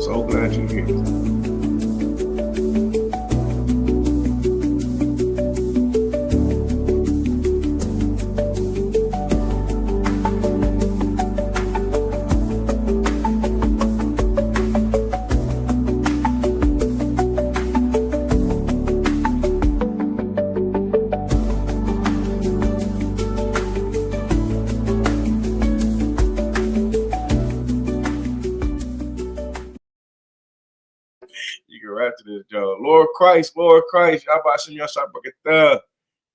so glad you're here. You can rap to this, Joe. Lord Christ, Yabashim Yashai Bakata.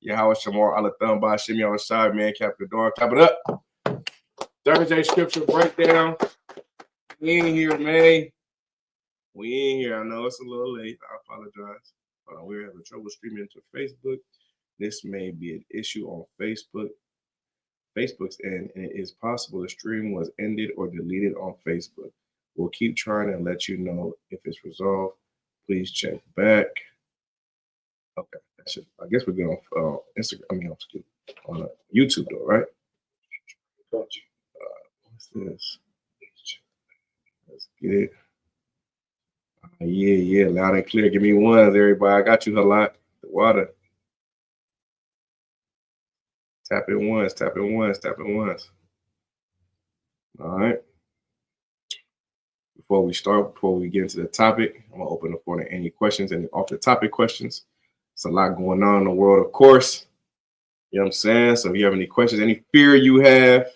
Yahweh Shamar Alatham Bashim Yashai, man, cap the door, clap it up. Thursday scripture breakdown. We in here, man. We in here. I know it's a little late. I apologize. We're having trouble streaming to Facebook. This may be an issue on Facebook's end, and it is possible the stream was ended or deleted on Facebook. We'll keep trying and let you know if it's resolved. Please check back. Okay, that's it. I guess we're going on Instagram. On YouTube though, right? What's this? Let's get it. Yeah, loud and clear. Give me ones, everybody. I got you a lot. The water. Tap it once. All right. Before we get into the topic, I'm gonna open the floor to any questions and off the topic questions. It's a lot going on in the world, of course. You know what I'm saying? So if you have any questions, any fear you have,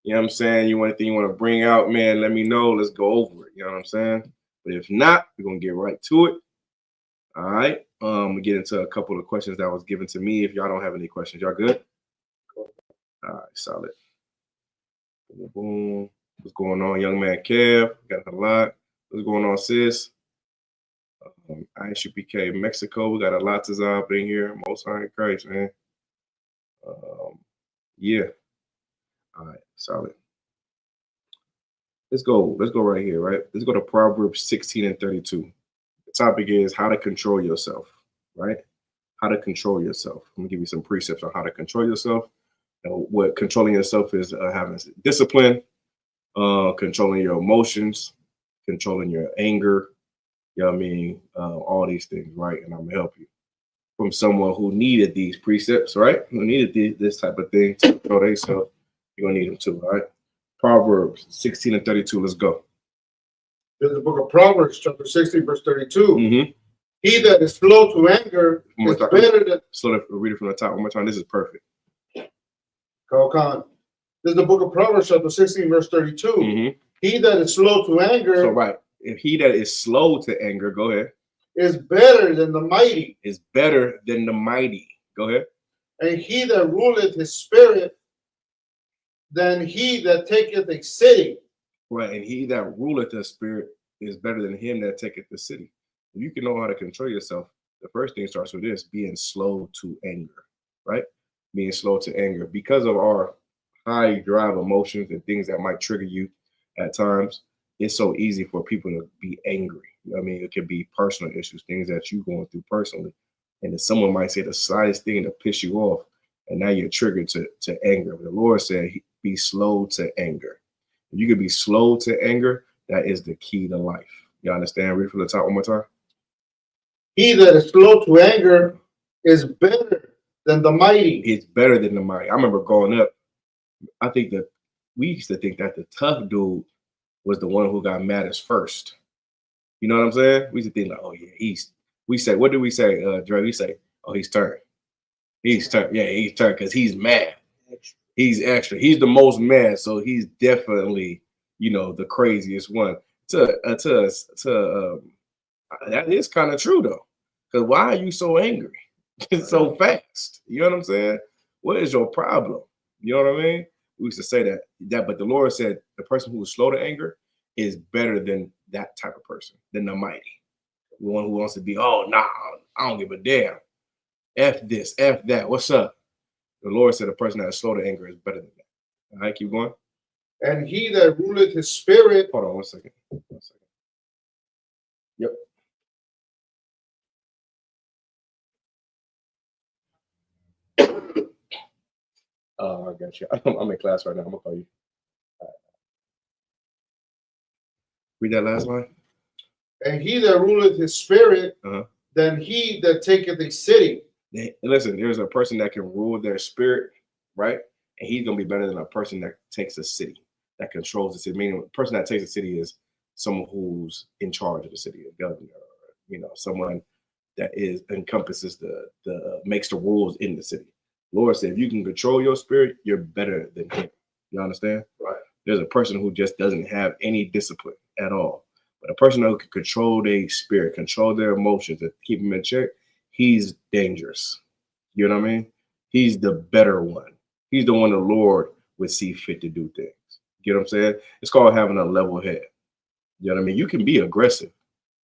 you know what I'm saying, anything you want to bring out, man, let me know. Let's go over it. You know what I'm saying? But if not, we're gonna get right to it. All right. We get into a couple of questions that was given to me. If y'all don't have any questions, y'all good? All right, solid. Boom. What's going on, young man Kev? Got a lot. What's going on, sis? ISUPK Mexico. We got a lot to up in here. Most High in Christ, man. Yeah. All right, solid. Let's go right here, right? Let's go to Proverbs 16 and 32. The topic is how to control yourself, right? How to control yourself. I'm gonna give you some precepts on how to control yourself. What controlling yourself is having discipline, controlling your emotions, controlling your anger, you know what I mean? All these things, right? And I'm gonna help you from someone who needed these precepts, right? Who needed this type of thing to control themselves. You're gonna need them too, all right? Proverbs 16 and 32. Let's go. There's the book of Proverbs, chapter 16, verse 32. Mm-hmm. He that is slow to anger is better than. Slow to read it from the top one more time. This is perfect. This is the book of Proverbs, chapter 16, verse 32. Mm-hmm. He that is slow to anger. So, right. If he that is slow to anger, go ahead. Is better than the mighty. Is better than the mighty. Go ahead. And he that ruleth his spirit than he that taketh a city. Right. And he that ruleth the spirit is better than him that taketh the city. If you can know how to control yourself, the first thing starts with this, being slow to anger, right? Being slow to anger. Because of our high drive emotions and things that might trigger you at times, it's so easy for people to be angry. You know what I mean? It could be personal issues, things that you're going through personally. And then someone might say the slightest thing to piss you off, and now you're triggered to anger. But the Lord said, be slow to anger. If you could be slow to anger, that is the key to life. You understand? Read from the top one more time. He that is slow to anger is better than the mighty. It's better than the mighty. I remember growing up, I think that we used to think that the tough dude was the one who got maddest first. You know what I'm saying? We used to think like, oh yeah, we say, what do we say, Dre? We say, oh, he's turned. He's turned. Yeah, he's turned because he's mad. He's extra. He's the most mad, so he's definitely, the craziest one. That is kind of true though, because why are you so angry? It's so fast. You know what I'm saying? What is your problem? You know what I mean? We used to say that, but the Lord said the person who is slow to anger is better than that type of person, than the mighty. The one who wants to be, oh, nah, I don't give a damn. F this, F that. What's up? The Lord said the person that is slow to anger is better than that. All right, keep going. And he that ruleth his spirit. Hold on 1 second. Yep. I got you. I'm in class right now. I'm gonna call you. All right. Read that last line. And he that ruleth his spirit, than he that taketh a city. Listen, there's a person that can rule their spirit, right? And he's gonna be better than a person that takes a city, that controls the city. Meaning, the person that takes a city is someone who's in charge of the city, a governor, someone that encompasses the makes the rules in the city. Lord said, if you can control your spirit, you're better than him. You understand? Right. There's a person who just doesn't have any discipline at all. But a person who can control their spirit, control their emotions, and keep them in check, he's dangerous. You know what I mean? He's the better one. He's the one the Lord would see fit to do things. You know what I'm saying? It's called having a level head. You know what I mean? You can be aggressive,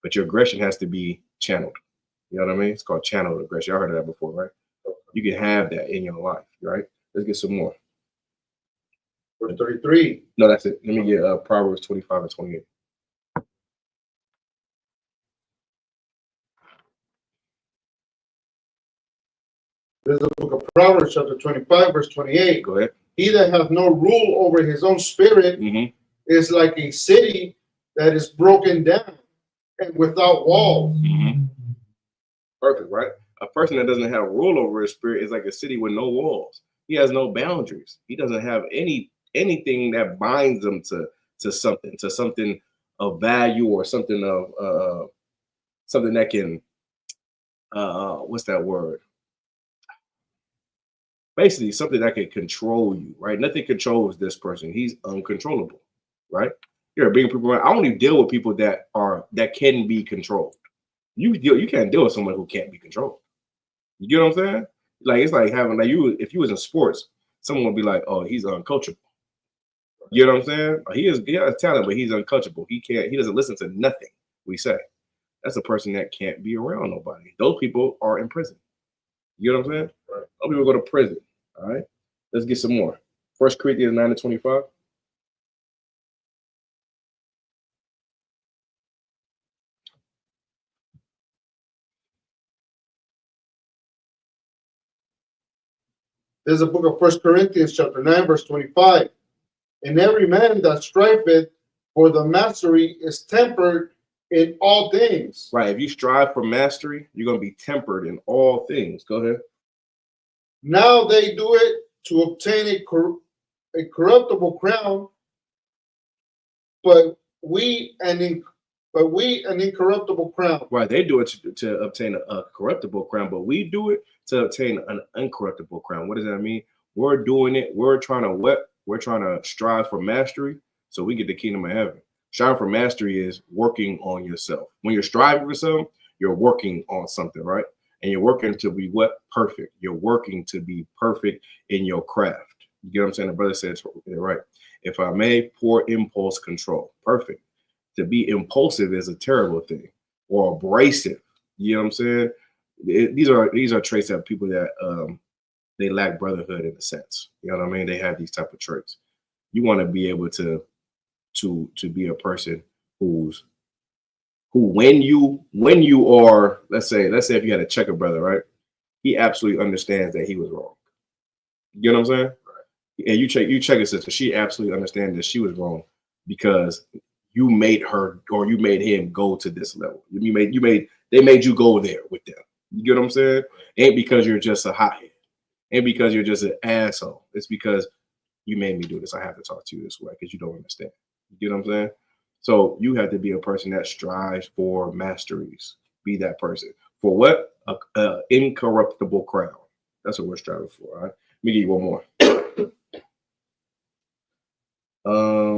but your aggression has to be channeled. You know what I mean? It's called channeled aggression. I heard of that before, right? You can have that in your life, right? Let's get some more. Verse 33. No, that's it. Let me get Proverbs 25 and 28. This is the book of Proverbs, chapter 25, verse 28. Go ahead. He that hath no rule over his own spirit is like a city that is broken down and without walls. Perfect, right? A person that doesn't have rule over his spirit is like a city with no walls. He has no boundaries. He doesn't have anything that binds him to something of value, or something of something that can what's that word? Basically, something that can control you, right? Nothing controls this person. He's uncontrollable, right? You're bringing people around. I only deal with people that can be controlled. You can't deal with someone who can't be controlled. You get what I'm saying? Like, it's like having, like, if you was in sports, someone would be like, oh, he's uncoachable. You know what I'm saying? He has talent, but he's uncoachable. He doesn't listen to nothing we say. That's a person that can't be around nobody. Those people are in prison. You know what I'm saying? Right. Those people go to prison. All right. Let's get some more. 1 Corinthians 9 and 25. There's a book of 1 Corinthians, chapter 9, verse 25. And every man that striveth for the mastery is tempered in all things. Right. If you strive for mastery, you're going to be tempered in all things. Go ahead. Now they do it to obtain a corruptible crown, but we an incorruptible crown. Right. They do it to obtain a corruptible crown, but we do it to obtain an incorruptible crown. What does that mean? We're doing it. We're trying to strive for mastery so we get the kingdom of heaven. Striving for mastery is working on yourself. When you're striving for something, you're working on something, right? And you're working to be what? Perfect. You're working to be perfect in your craft. You get what I'm saying? The brother says, right. If I may, poor impulse control. Perfect. To be impulsive is a terrible thing, or abrasive. You know what I'm saying? These are traits of people that they lack brotherhood in a sense. You know what I mean? They have these type of traits. You want to be able to be a person who when you are, let's say if you had a checker brother, right? He absolutely understands that he was wrong. You know what I'm saying? Right. And you check a sister, she absolutely understands that she was wrong because you made her or you made him go to this level. They made you go there with them. You get what I'm saying? Ain't because you're just a hothead. Ain't because you're just an asshole. It's because you made me do this. I have to talk to you this way because you don't understand. You get what I'm saying? So you have to be a person that strives for masteries. Be that person. For what? A incorruptible crown. That's what we're striving for. All right. Let me give you one more.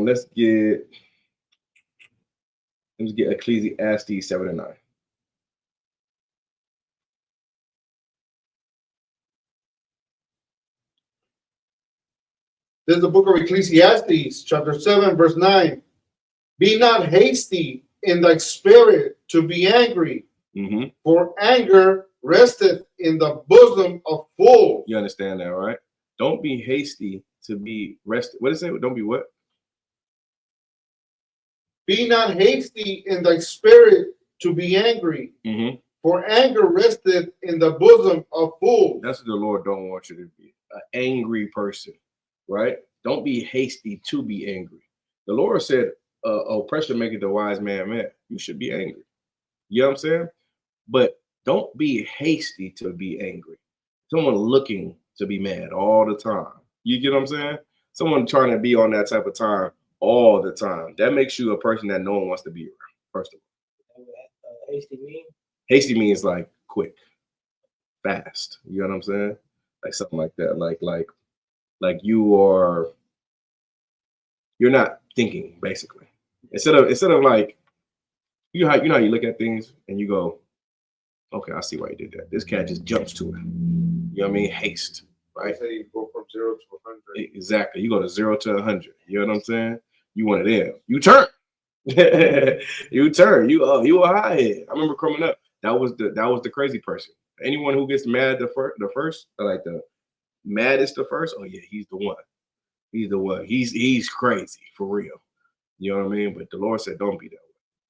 Let's get Ecclesiastes 7 and 9. There's the book of Ecclesiastes, chapter 7, verse 9. Be not hasty in thy spirit to be angry, for anger resteth in the bosom of fools. You understand that, right? Don't be hasty to be rested. What is it? Don't be what? Be not hasty in thy spirit to be angry, for anger resteth in the bosom of fools. That's what the Lord don't want you to be, an angry person, right? Don't be hasty to be angry. The Lord said, oppression maketh the wise man mad. You should be angry. You know what I'm saying? But don't be hasty to be angry. Someone looking to be mad all the time. You get what I'm saying? Someone trying to be on that type of time all the time. That makes you a person that no one wants to be around, first of all. Hasty mean? Hasty means like quick, fast. You know what I'm saying? Like something like that. Like you're not thinking, basically. Instead of like you know how you look at things and you go, okay, I see why you did that. This cat just jumps to it. You know what I mean? Haste, right? I say you go from 0 to 100. Exactly. You go to 0 to 100. You know what I'm saying? You want it in. You turn. You turn. You a hothead. I remember coming up. That was the crazy person. Anyone who gets mad the first, like the maddest the first. Oh yeah, he's the one. He's the one. He's crazy for real. You know what I mean? But the Lord said, don't be that way.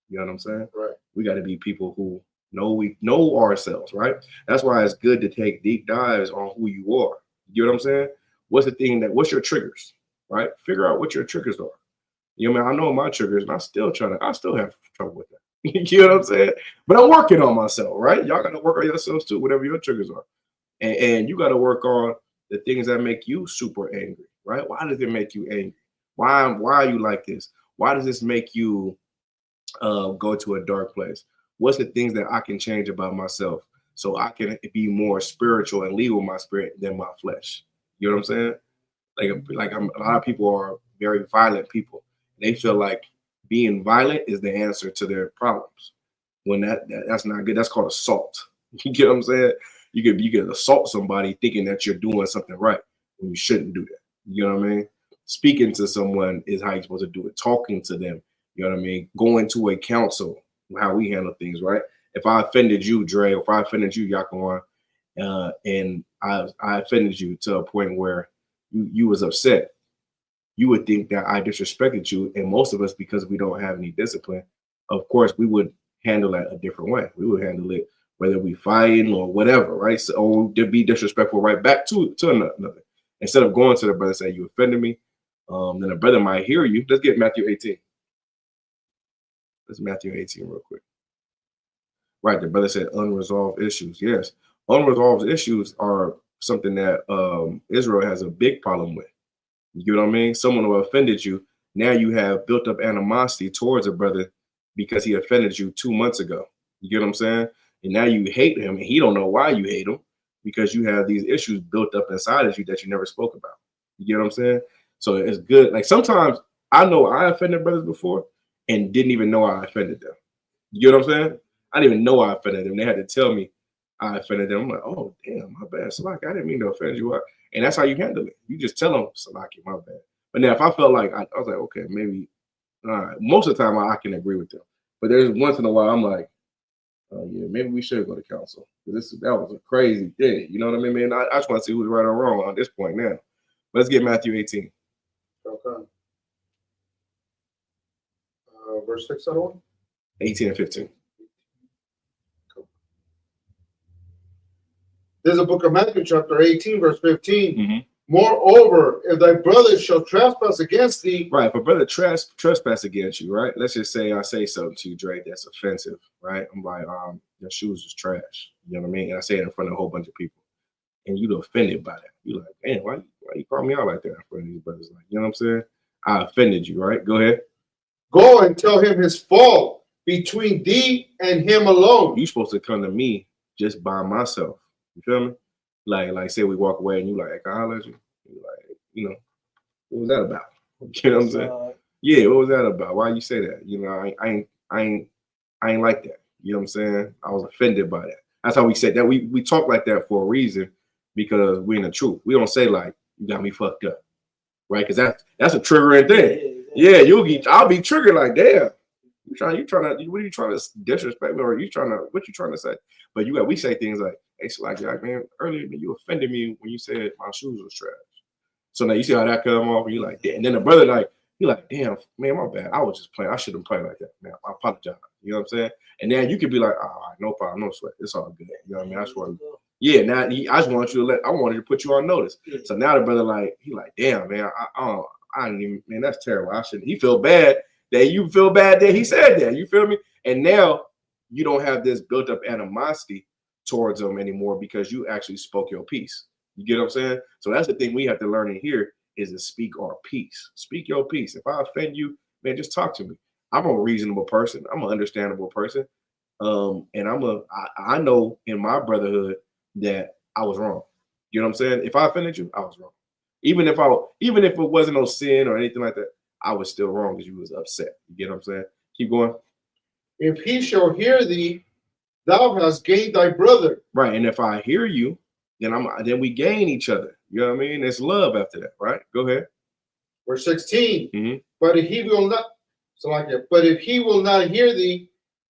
You know what I'm saying? Right. We got to be people who we know ourselves, right? That's why it's good to take deep dives on who you are. You know what I'm saying? What's your triggers, right? Figure out what your triggers are. You know what I mean? I know my triggers, and I still have trouble with that. You know what I'm saying? But I'm working on myself, right? Y'all got to work on yourselves too, whatever your triggers are. And you got to work on the things that make you super angry, right? Why does it make you angry? Why are you like this? Why does this make you go to a dark place? What's the things that I can change about myself so I can be more spiritual and lead with my spirit than my flesh? You know what I'm saying? A lot of people are very violent people. They feel like being violent is the answer to their problems. When that's not good. That's called assault. You get what I'm saying? You could assault somebody thinking that you're doing something right when you shouldn't do that. You know what I mean? Speaking to someone is how you're supposed to do it. Talking to them, you know what I mean? Going to a council, how we handle things, right? If I offended you, Dre, or if I offended you, Yakuan, and I offended you to a point where you was upset, you would think that I disrespected you. And most of us, because we don't have any discipline, of course, we would handle that a different way. We would handle it whether we fighting or whatever, right? So, or to be disrespectful right back to another. Instead of going to the brother and saying, you offended me, then the brother might hear you. Let's get Matthew 18. Let's Matthew 18 real quick. Right, the brother said unresolved issues. Yes, unresolved issues are something that Israel has a big problem with. You know what I mean? Someone who offended you, now you have built up animosity towards a brother because he offended you 2 months ago. You get what I'm saying? And now you hate him, and he don't know why you hate him because you have these issues built up inside of you that you never spoke about. You get what I'm saying? So it's good. Like sometimes I know I offended brothers before and didn't even know I offended them. You get what I'm saying? I didn't even know I offended them. They had to tell me I offended them. I'm like, oh, damn, my bad. Salaki, I didn't mean to offend you. And that's how you handle it. You just tell them, Salaki, my bad. But now if I felt like, I was like, okay, maybe, all right. Most of the time I can agree with them. But there's once in a while I'm like, oh, yeah, maybe we should go to council. That was a crazy thing. You know what I mean, man? I just want to see who's right or wrong on this point now. Let's get Matthew 18. Okay. Verse 6, that one? 18 and 15. There's a book of Matthew, chapter 18, verse 15. Mm-hmm. Moreover, if thy brother shall trespass against thee. Right, if a brother trespass against you, right? Let's just say I say something to you, Dre, that's offensive, right? I'm like, your shoes is trash. You know what I mean? And I say it in front of a whole bunch of people. And you offended by that. You're like, damn, why you call me out like that in front of these brothers? Like, you know what I'm saying? I offended you, right? Go ahead. Go and tell him his fault between thee and him alone. You're supposed to come to me just by myself. You feel me? Like say we walk away and you like, can I holler at you? You're like, you know, what was that about? You know what I'm saying? Yeah, what was that about? Why you say that? You know, I ain't like that. You know what I'm saying? I was offended by that. That's how we said that. We talk like that for a reason because we're in the truth. We don't say like, you got me fucked up, right? Because that's a triggering thing. Yeah, I'll be triggered like, damn. What are you trying to disrespect me, or what you trying to say? But we say things like, hey, so like man, earlier you offended me when you said my shoes was trash. So now you see how that come off, and you like, damn. And then the brother you like, damn, man, my bad. I was just playing. I shouldn't play like that, man. I apologize. You know what I'm saying? And then you could be like, all right, no problem, no sweat. It's all good. You know what I mean? I just want yeah, now I just want you to I wanted to put you on notice. Yeah. So now the brother he like, damn, man, I didn't even, man, that's terrible. He feel bad that you feel bad that he said that. You feel me? And now you don't have this built up animosity towards them anymore because you actually spoke your piece. You get what I'm saying? So that's the thing we have to learn in here is to speak our piece. Speak your piece. If I offend you, man, just talk to me. I'm a reasonable person. I'm an understandable person. And I know in my brotherhood that I was wrong. You know what I'm saying? If I offended you, I was wrong. Even if it wasn't no sin or anything like that, I was still wrong because you was upset. You get what I'm saying? Keep going. If he shall hear thee, thou hast gained thy brother. Right. And if I hear you, then we gain each other. You know what I mean? It's love after that, right? Go ahead. Verse 16. Mm-hmm. But if he will not, but if he will not hear thee,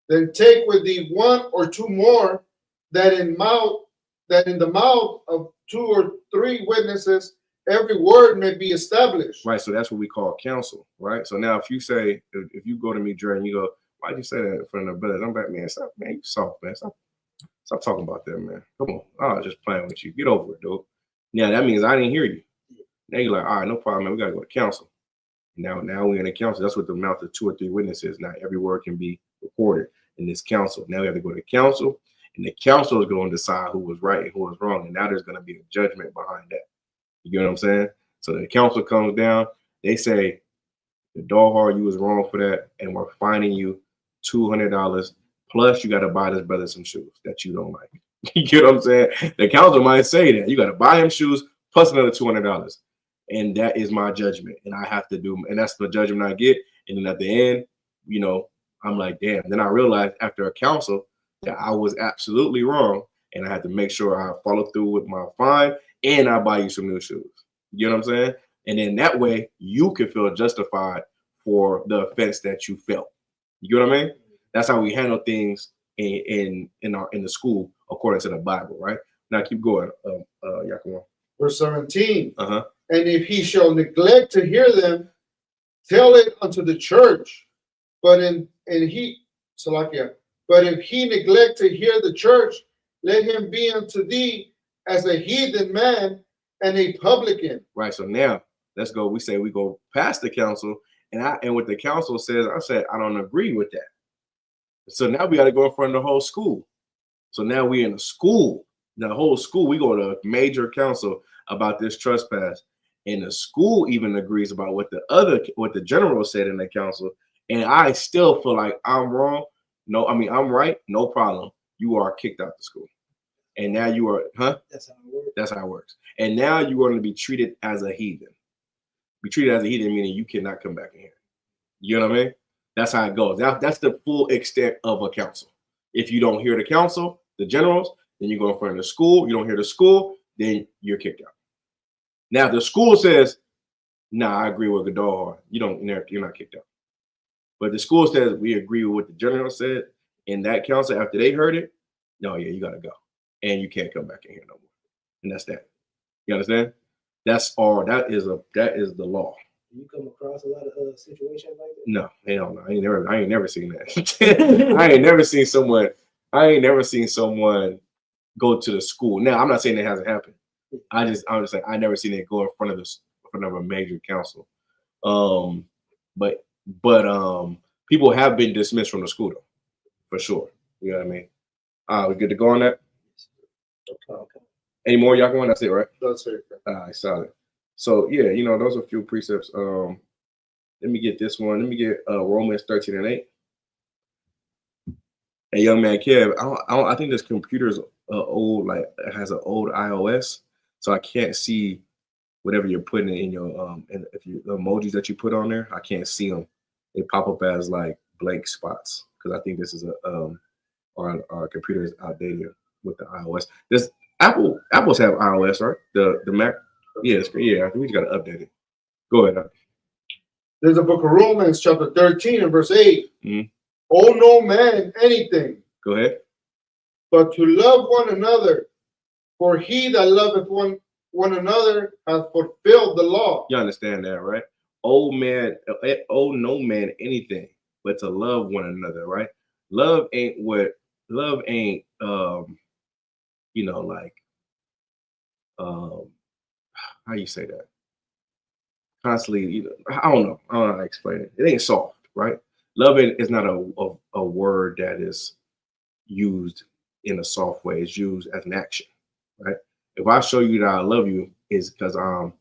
then take with thee one or two more, that in the mouth of 2 or 3 witnesses every word may be established. Right. So that's what we call counsel, right? So now if you say, if you go to me, Dre, and you go, why'd you say that in front of the brothers? I'm like, man, stop, man, you soft, man. Stop talking about that, man. Come on. I was just playing with you. Get over it, dude. Yeah, that means I didn't hear you. Now you're like, all right, no problem, man. We got to go to council. Now we're in a council. That's what the mouth of 2 or 3 witnesses. Now every word can be recorded in this council. Now we have to go to council, and the council is going to decide who was right and who was wrong. And now there's going to be a judgment behind that. You know what I'm saying? So the council comes down. They say, the dog hard, you was wrong for that, and we're fining you $200. Plus, you got to buy this brother some shoes that you don't like. You get what I'm saying? The council might say that you got to buy him shoes plus another $200, and that is my judgment, and I have to do, and that's the judgment I get. And then at the end, you know, I'm like, damn. Then I realized after a council that I was absolutely wrong, and I had to make sure I follow through with my fine, and I buy you some new shoes. You know what I'm saying? And then that way you can feel justified for the offense that you felt. You know what I mean? That's how we handle things in the school according to the Bible, right? Now keep going, Yakima. Verse 17. Uh-huh. And if he shall neglect to hear them, tell it unto the church. But if he neglect to hear the church, let him be unto thee as a heathen man and a publican. Right. So now let's go. We say we go past the council, and what the council says, I said I don't agree with that. So now we got to go in front of the whole school. So now we in a school, the whole school. We go to a major council about this trespass, and the school even agrees about what the general said in the council. And I still feel like I'm wrong. No, I mean I'm right. No problem. You are kicked out the school, and now you are, That's how it works. That's how it works. And now you're going to be treated as a heathen. Be treated as a heathen, meaning you cannot come back in here. You know what I mean? That's how it goes. That's the full extent of a council. If you don't hear the council, the generals, then you go in front of the school. You don't hear the school, then you're kicked out. Now, if the school says, nah, I agree with Godard, you're not kicked out. But the school says, we agree with what the general said in that council after they heard it, no, yeah, you got to go. And you can't come back in here no more. And that's that. You understand? That's all. That is the law. You come across a lot of situations like that? No, hell no. I ain't never seen that. I ain't never seen someone go to the school. Now, I'm not saying it hasn't happened. I'm just saying I never seen it go in front of a major council. But people have been dismissed from the school though, for sure. You know what I mean? We good to go on that? Okay. Any more, y'all going? That's it, right? That's it. All right, solid. So yeah, those are a few precepts. Let me get this one. Let me get Romans 13:8. Hey, young man, Kev, I think this computer is old, like it has an old iOS, so I can't see whatever you're putting in your and if you the emojis that you put on there, I can't see them. They pop up as like blank spots because I think this is our computer is outdated with the iOS. This Apples have iOS, right? The Mac, yeah, I think we just got to update it. Go ahead. There's a book of Romans, chapter 13 and verse 8. Mm-hmm. Owe no man anything. Go ahead. But to love one another, for he that loveth one another hath fulfilled the law. You understand that, right? Owe no man anything, but to love one another, right? Love ain't how you say that? Constantly, I don't know how to explain it. It ain't soft, right? Loving is not a word that is used in a soft way. It's used as an action, right? If I show you that I love you, is because I'm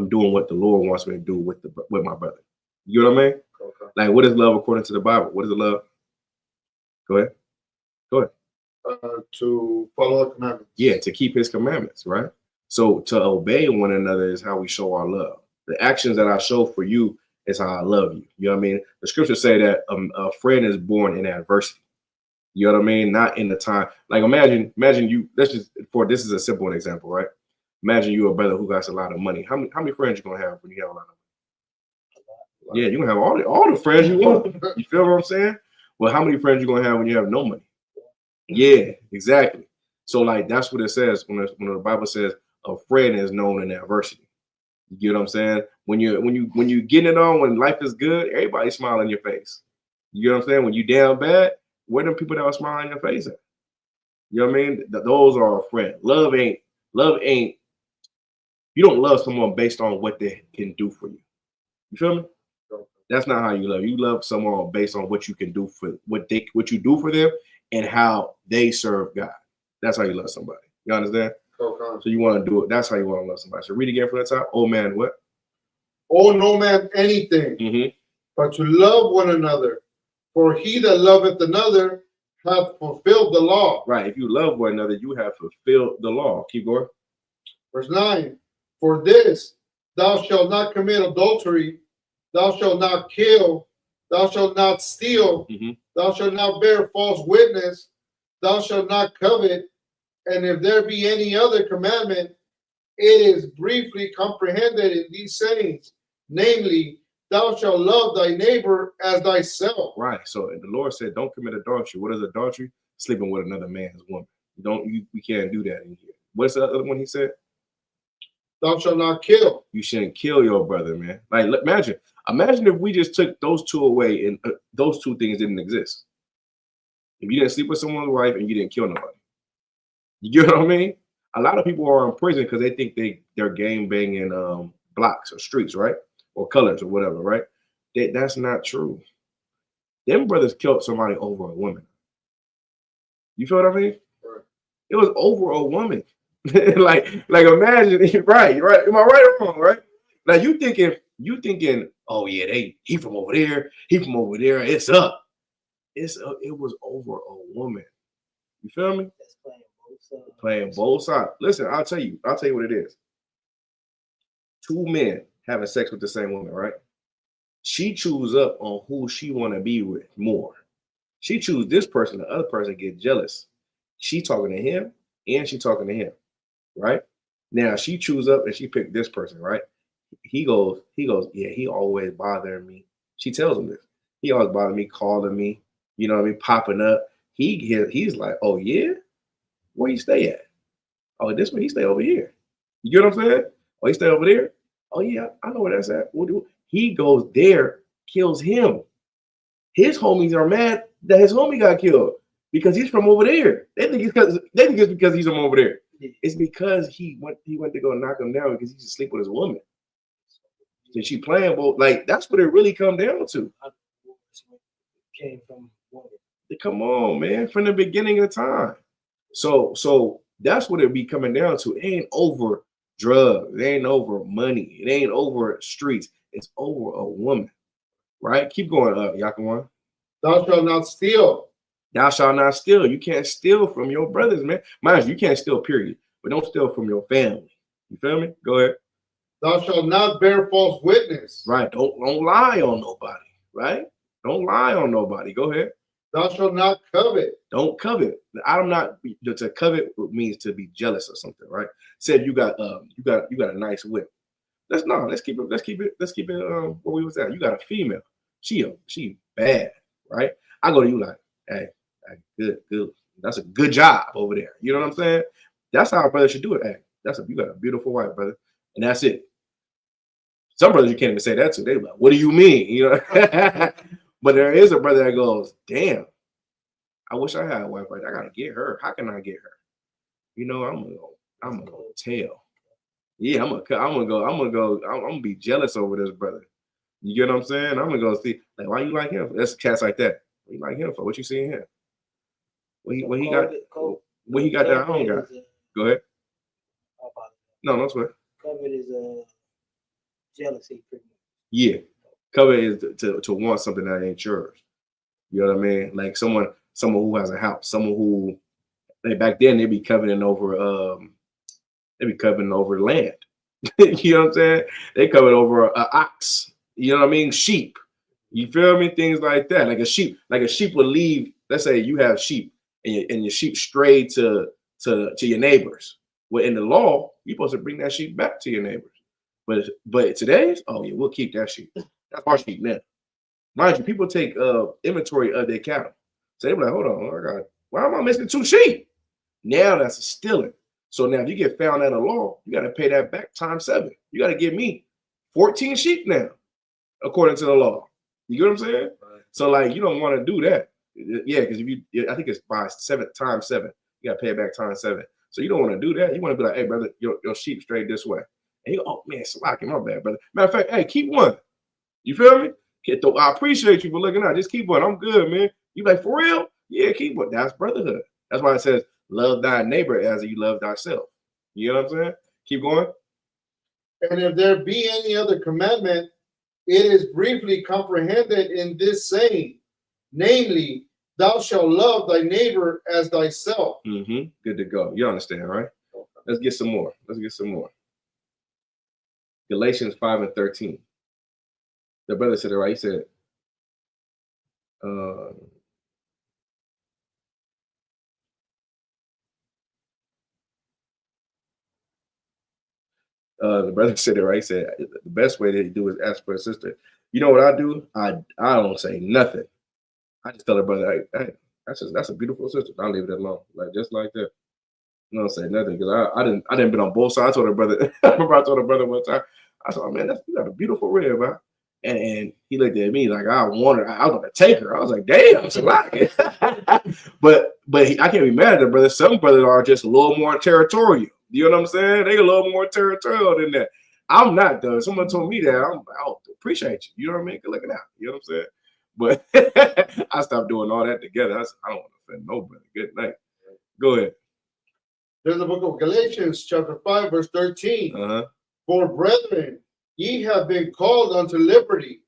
doing what the Lord wants me to do with my brother. You know what I mean? Okay. Like, what is love according to the Bible? What is the love? Go ahead. Go ahead. To follow the commandments. Yeah, to keep his commandments, right? So to obey one another is how we show our love. The actions that I show for you is how I love you. You know what I mean? The scriptures say that a friend is born in adversity. You know what I mean? Not in the time. Like imagine you. This is a simple example, right? Imagine you a brother who got a lot of money. How many friends you gonna have when you have a lot of money? Yeah, you're gonna have all the friends you want. You feel what I'm saying? Well, how many friends you gonna have when you have no money? Yeah, exactly. So like that's what it says when the Bible says a friend is known in adversity. You get what I'm saying? When you getting it on, when life is good, everybody smiling in your face. You get what I'm saying? When you down bad, where them people that are smiling in your face at? You know what I mean? Those are a friend. Love ain't. You don't love someone based on what they can do for you. You feel me? That's not how you love. You love someone based on what you can do for what you do for them and how they serve God. That's how you love somebody. You understand? Okay. So you want to do it. That's how you want to love somebody. So read again from the top. Oh man, what? Owe no man anything, but to love one another. For he that loveth another hath fulfilled the law. Right. If you love one another, you have fulfilled the law. Keep going. Verse 9. For this, thou shalt not commit adultery, thou shalt not kill, thou shalt not steal, thou shalt not bear false witness, thou shalt not covet. And if there be any other commandment, it is briefly comprehended in these sayings, namely, thou shalt love thy neighbor as thyself. Right. So the Lord said, don't commit adultery. What is adultery? Sleeping with another man's woman. We can't do that in here. What's the other one he said? Thou shalt not kill. You shouldn't kill your brother, man. Like, imagine if we just took those two away and those two things didn't exist. If you didn't sleep with someone's wife and you didn't kill nobody. You get what I mean? A lot of people are in prison because they think they're gang banging blocks or streets, right? Or colors or whatever, right? That's not true. Them brothers killed somebody over a woman. You feel what I mean? Right. It was over a woman. like imagine, right? Am I right or wrong, right? Now you thinking, oh yeah, he from over there, it's up. It was over a woman. You feel me? That's playing both sides. Playing both sides. Listen, I'll tell you what it is. Two men having sex with the same woman, right? She choose up on who she want to be with more. She choose this person, the other person get jealous. She talking to him and she talking to him, right? Now she choose up and she picked this person, right? He goes, yeah, he always bothering me. She tells him this. He always bothering me, calling me, you know what I mean, popping up. He's like, oh yeah? Where you stay at? Oh, this one, he stay over here. You get what I'm saying? Oh, he stay over there? Oh yeah, I know where that's at. He goes there, kills him. His homies are mad that his homie got killed because he's from over there. They think it's because he's from over there. It's because he went to go knock him down because he used to sleep with his woman. And she playing both. Like that's what it really come down to. Came from woman. Come on, man, from the beginning of time. So that's what it be coming down to. It ain't over drugs. It ain't over money. It ain't over streets. It's over a woman. Right? Keep going up, Yakuwan. Thou shalt not steal. Thou shalt not steal. You can't steal from your brothers, man. Mind you can't steal, period. But don't steal from your family. You feel me? Go ahead. Thou shalt not bear false witness. Right. Don't lie on nobody. Right? Don't lie on nobody. Go ahead. Thou shalt not covet. Don't covet. I'm not to covet means to be jealous or something, right? Said you got a nice whip. Let's keep it where we was at. You got a female. She bad, right? I go to you like, hey, good. That's a good job over there. You know what I'm saying? That's how a brother should do it. Hey, you got a beautiful wife, brother. And that's it. Some brothers you can't even say that to. They like, what do you mean? You know? But there is a brother that goes, damn, I wish I had a wife like that. I gotta get her. How can I get her? You know, I'm gonna go tell. Yeah, I'm gonna be jealous over this brother. You get what I'm saying? I'm gonna go see, like, why you like him? That's cats like that. What you like him for? What you see in him? What he got that I don't got. Go ahead. No, no sweat. Covet is jealousy, pretty much. Yeah, covet is to want something that ain't yours. You know what I mean? Like someone who has a house, someone who, like back then they be coveting over land. You know what I'm saying? They covet over an ox. You know what I mean? Sheep. You feel me? Things like that. Like a sheep would leave. Let's say you have sheep and your sheep stray to your neighbors. Well, in the law, you're supposed to bring that sheep back to your neighbors. But today's, oh yeah, we'll keep that sheep. That's our sheep now. Mind you, people take inventory of their cattle. So they be like, hold on, why am I missing 2 sheep? Now that's a stealing. So now if you get found out of law, you got to pay that back times 7. You got to give me 14 sheep now, according to the law. You get what I'm saying? Right. So like, you don't want to do that. Yeah, because I think it's by 7 times 7. You got to pay it back times 7. So you don't want to do that. You want to be like, hey, brother, your sheep strayed this way. And you go, oh man, Salaki, my bad, brother. Matter of fact, hey, keep one. You feel me? I appreciate you for looking out. Just keep one. I'm good, man. You like, for real? Yeah, keep one. That's brotherhood. That's why it says, love thy neighbor as you love thyself. You know what I'm saying? Keep going. And if there be any other commandment, it is briefly comprehended in this saying, namely, thou shalt love thy neighbor as thyself. Mm-hmm. Good to go. You understand, right? Okay. Let's get some more. Galatians 5:13. The brother said it right. He said, the brother said it right. He said, the best way to do is ask for a sister. You know what I do? I don't say nothing. I just tell the brother, hey, that's a beautiful sister. I'll leave it alone. Like, just like that. I don't say nothing because I didn't been on both sides. I told her brother, I remember I told her brother one time, I said, man, you got a beautiful rib, man. And he looked at me like I wanted, I was gonna take her. I was like, damn, it's a lot. but I can't be mad at the brother. Some brothers are just a little more territorial. You know what I'm saying? They a little more territorial than that. I'm not though. Someone told me that. I appreciate you. You know what I mean? Good looking out. You know what I'm saying? But I stopped doing all that together. I said, I don't want to offend nobody. Good night. Go ahead. There's the book of Galatians, chapter 5, verse 13. For brethren, ye have been called unto liberty.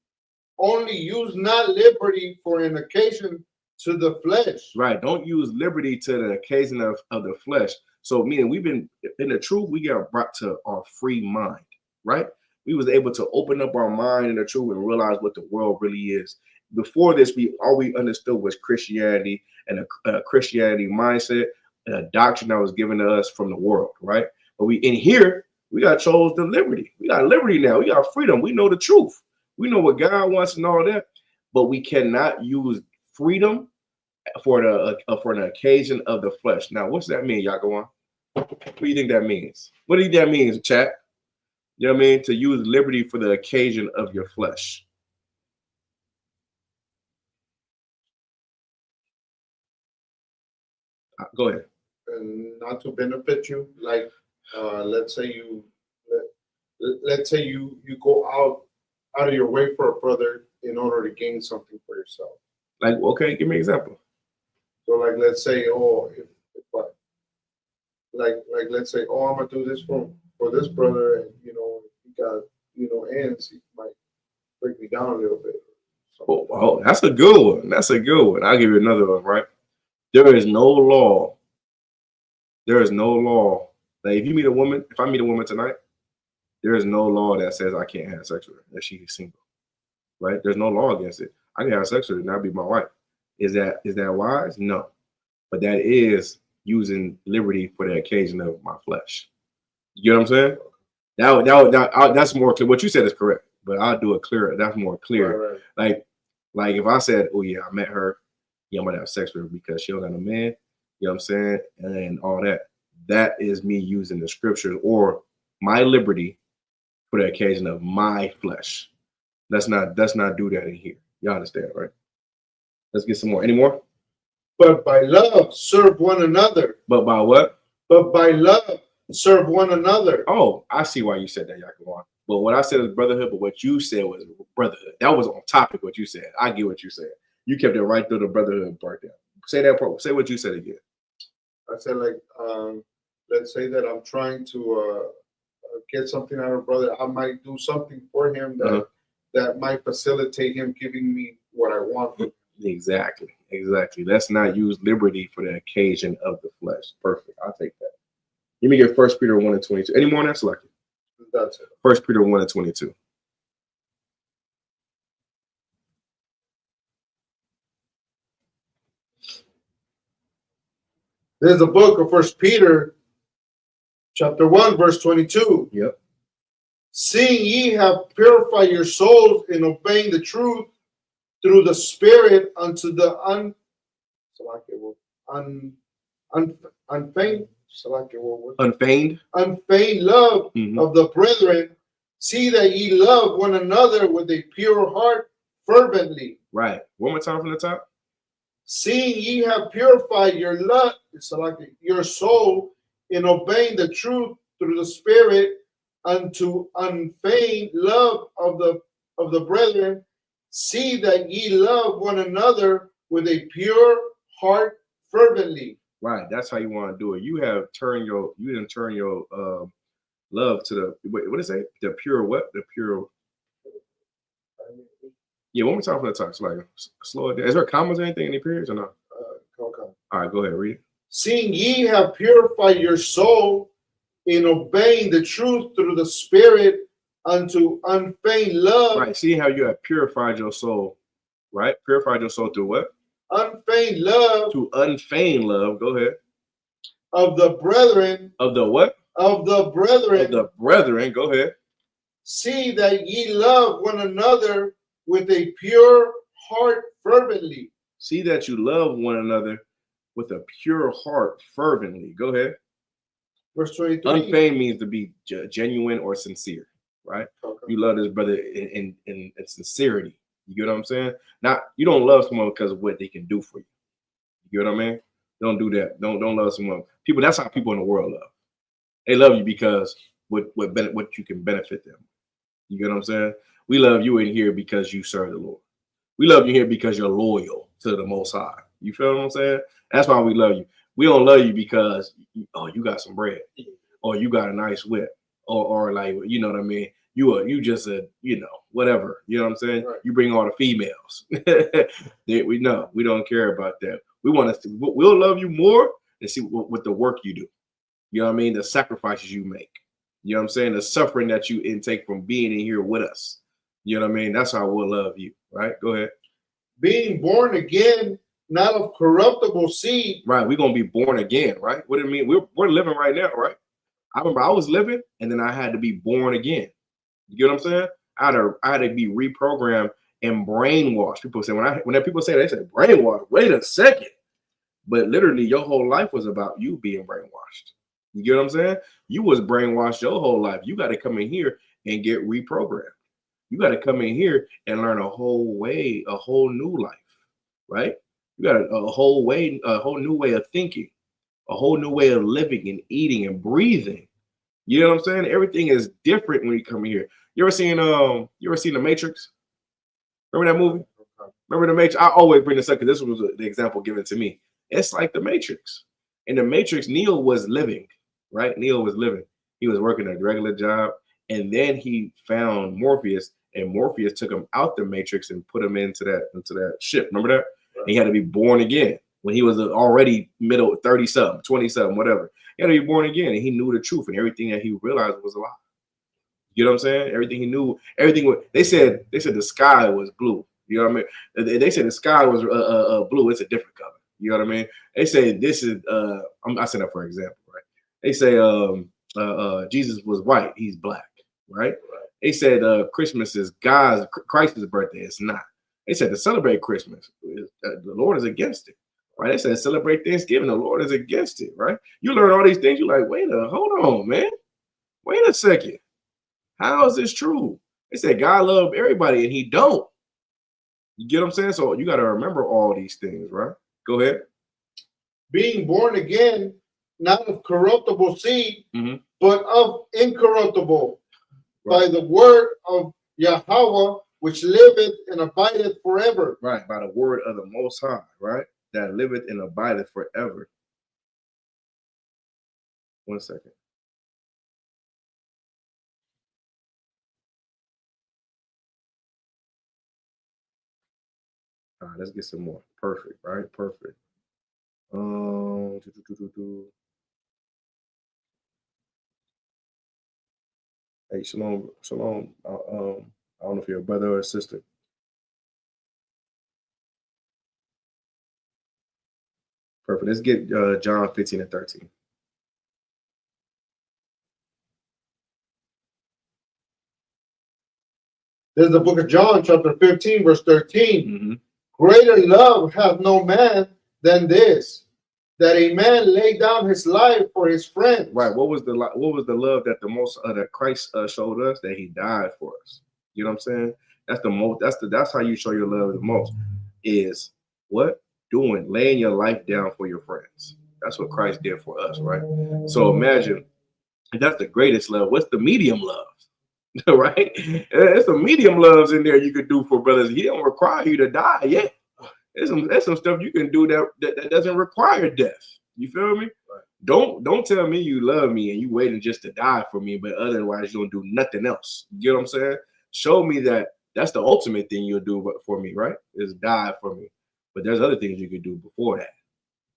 Only use not liberty for an occasion to the flesh. Right. Don't use liberty to the occasion of the flesh. So meaning we've been in the truth, we got brought to our free mind, right? We was able to open up our mind in the truth and realize what the world really is. Before this, all we understood was Christianity and a Christianity mindset and a doctrine that was given to us from the world, right? But we in here, we got chose the liberty. We got liberty now. We got freedom. We know the truth. We know what God wants and all that, but we cannot use freedom for an occasion of the flesh. Now, what's that mean, Yaquan? What do you think that means? What do you think that means, chat? You know what I mean? To use liberty for the occasion of your flesh. Go ahead. And not to benefit you, like let's say you go out of your way for a brother in order to gain something for yourself. Like, okay, give me an example. So, like, let's say, oh, if let's say, oh, I'm gonna do this for this brother, and he got ends, he might break me down a little bit. Oh, that's a good one. That's a good one. I'll give you another one, right? There is no law. There is no law that if I meet a woman tonight, there is no law that says I can't have sex with her if she's single, right? There's no law against it. I can have sex with her and that'll be my wife. Is that wise? No, but that is using liberty for the occasion of my flesh. You know what I'm saying? That's more clear. What you said is correct, but I'll do it clearer. That's more clear. Right. Like if I said, oh yeah, I met her, yeah, I'm gonna have sex with her because she don't got no man. You know what I'm saying? And all that. That is me using the scriptures or my liberty for the occasion of my flesh. Let's not do that in here. You understand, right? Let's get some more. Any more? But by love, serve one another. But by what? But by love, serve one another. Oh, I see why you said that, Yaquan. But what I said was brotherhood, but what you said was brotherhood. That was on topic what you said. I get what you said. You kept it right through the brotherhood part there. Say that part. Say what you said again. I said, like, let's say that I'm trying to get something out of a brother. I might do something for him that that might facilitate him giving me what I want. Exactly. Let's not use liberty for the occasion of the flesh. Perfect. I'll take that. Let me get 1 Peter 1:22. Any more on that? Select it. That's it. 1 Peter 1:22. There's the book of 1 Peter, chapter 1, verse 22. Yep. Seeing ye have purified your souls in obeying the truth through the Spirit unto the unfeigned love of the brethren. See that ye love one another with a pure heart fervently. Right. One more time from the top. Seeing ye have purified your soul in obeying the truth through the Spirit unto unfeigned love of the brethren, see that ye love one another with a pure heart fervently. Right, that's how you want to do it. You didn't turn your love to the what is it? The pure what? The pure. Yeah, one more time from the top. It's like slow it down. Is there commas or anything in the periods or not? Okay. All right, go ahead, read it. Seeing ye have purified your soul in obeying the truth through the Spirit unto unfeigned love. Right. See how you have purified your soul, right? Purified your soul through what? Unfeigned love. To unfeigned love. Go ahead. Of the brethren. Of the what? Of the brethren. Of the brethren. Go ahead. See that ye love one another with a pure heart fervently. See that you love one another with a pure heart fervently. Go ahead. Verse 23. Unfeigned means to be genuine or sincere, right? Okay. You love this brother in sincerity. You get what I'm saying? Not you don't love someone because of what they can do for you. You get what I mean? Don't do that. Don't love someone. People. That's how people in the world love. They love you because what you can benefit them. You get what I'm saying? We love you in here because you serve the Lord. We love you here because you're loyal to the Most High. You feel what I'm saying? That's why we love you. We don't love you because you got some bread, or you got a nice whip, or like you know what I mean. You just a whatever. You know what I'm saying? Right. You bring all the females. We don't care about that. We'll love you more and see what the work you do. You know what I mean? The sacrifices you make. You know what I'm saying? The suffering that you intake from being in here with us. You know what I mean? That's how we'll love you, right? Go ahead. Being born again, not of corruptible seed. Right. We're going to be born again, right? What do it mean? We're living right now, right? I remember I was living and then I had to be born again. You get what I'm saying? I had to be reprogrammed and brainwashed. People say, when people say that, they say brainwashed. Wait a second. But literally your whole life was about you being brainwashed. You get what I'm saying? You was brainwashed your whole life. You got to come in here and get reprogrammed. You got to come in here and learn a whole new life, right? You got a whole new way of thinking, a whole new way of living and eating and breathing. You know what I'm saying? Everything is different when you come in here. You ever seen The Matrix? Remember that movie? Remember The Matrix? I always bring this up because this was the example given to me. It's like The Matrix. In The Matrix, Neo was living, right? Neo was living. He was working a regular job. And then he found Morpheus, and Morpheus took him out the Matrix and put him into that ship. Remember that? Right. He had to be born again when he was already middle 30-something, 20-something, whatever. He had to be born again, and he knew the truth, and everything that he realized was a lie. You know what I'm saying? Everything he knew, they said the sky was blue. You know what I mean? They said the sky was blue. It's a different color. You know what I mean? They say this is I said that for example, right? They say Jesus was white. He's black. Right? They said Christmas is Christ's birthday. It's not. They said to celebrate Christmas, the Lord is against it. Right? They said celebrate Thanksgiving, the Lord is against it. Right? You learn all these things. You're like, hold on, man. Wait a second. How is this true? They said God loved everybody and he don't. You get what I'm saying? So you got to remember all these things, right? Go ahead. Being born again, not of corruptible seed, but of incorruptible. By the word of Yahweh, which liveth and abideth forever. Right, by the word of the Most High, right? that liveth and abideth forever. 1 second. All right, let's get some more. Perfect, right? Perfect. Hey, shalom, shalom. I don't know if you're a brother or a sister. Perfect. Let's get John 15 and 13. This is the book of John, chapter 15, verse 13. Mm-hmm. Greater love hath no man than this, that a man lay down his life for his friends. Right. What was the love that the most that Christ showed us? That he died for us. You know what I'm saying? That's the most. That's how you show your love the most. Is what? Laying your life down for your friends. That's what Christ did for us, right? So imagine if that's the greatest love. What's the medium love? Right? There's some medium loves in there you could do for brothers. He don't require you to die yet. There's some stuff you can do that doesn't require death. You feel me? Right. Don't tell me you love me and you waiting just to die for me, but otherwise you don't do nothing else. You know what I'm saying? Show me that that's the ultimate thing you'll do for me, right? Is die for me. But there's other things you could do before that.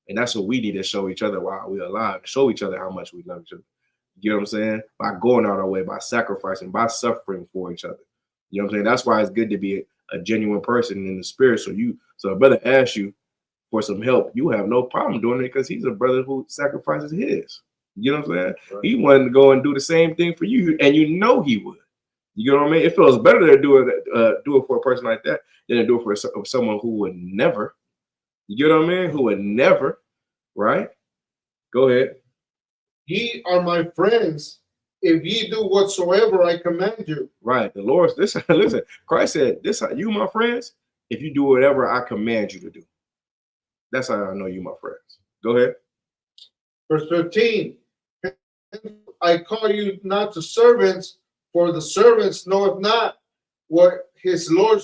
And that's what we need to show each other while we're alive. Show each other how much we love each other. You know what I'm saying? By going out our way, by sacrificing, by suffering for each other. You know what I'm saying? That's why it's good to be a genuine person in the spirit. So a brother asks you for some help, you have no problem doing it because he's a brother who sacrifices his. You know what I'm saying? Right. He wanted to go and do the same thing for you, and you know he would. You know what I mean? It feels better to do it for a person like that than to do it for someone who would never. You know what I mean? Who would never, right? Go ahead. Ye are my friends if ye do whatsoever I command you. Right. The Lord, listen, Christ said, you my friends, if you do whatever I command you to do. That's how I know you my friends. Go ahead. Verse 15. I call you not to servants, for the servants knoweth not what his Lord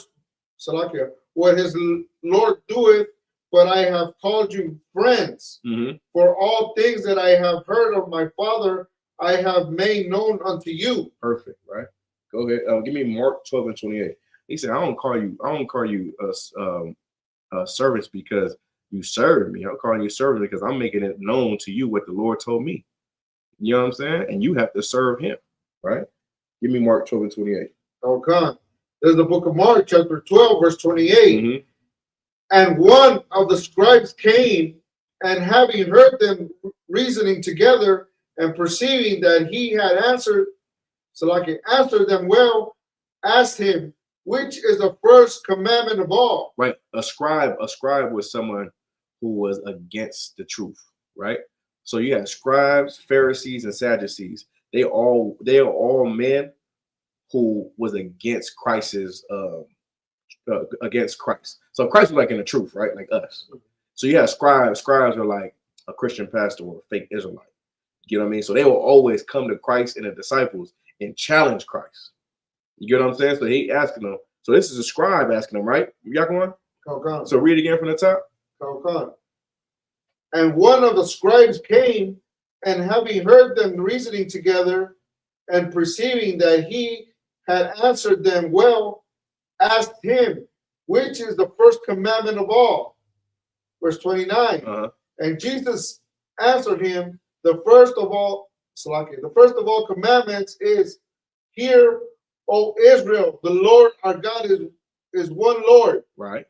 doeth, but I have called you friends. Mm-hmm. For all things that I have heard of my Father, I have made known unto you. Perfect, right? Go ahead. Give me Mark 12 and 28. He said, I don't call you servants because you serve me. I'm calling you servants because I'm making it known to you what the Lord told me. You know what I'm saying? And you have to serve him, right? Give me Mark 12 and 28. Okay. There's the book of Mark, chapter 12, verse 28. Mm-hmm. And one of the scribes came, and having heard them reasoning together, and perceiving that he had answered them well, asked him, which is the first commandment of all? Right. A scribe was someone who was against the truth, right? So you have scribes, Pharisees, and Sadducees. They are all men who was against Christ's against Christ. So Christ was like in the truth, right? Like us. So you have scribes. Scribes are like a Christian pastor or a fake Israelite. You know what I mean? So they will always come to Christ and the disciples and challenge Christ. You get what I'm saying? So he asking them. So this is a scribe asking them, right? Y'all going? Okay. So read again from the top. Okay. And one of the scribes came, and having heard them reasoning together, and perceiving that he had answered them well, asked him, which is the first commandment of all? Verse 29. And Jesus answered him, the first of all commandments is, hear, O Israel, the Lord our God is one Lord. Right.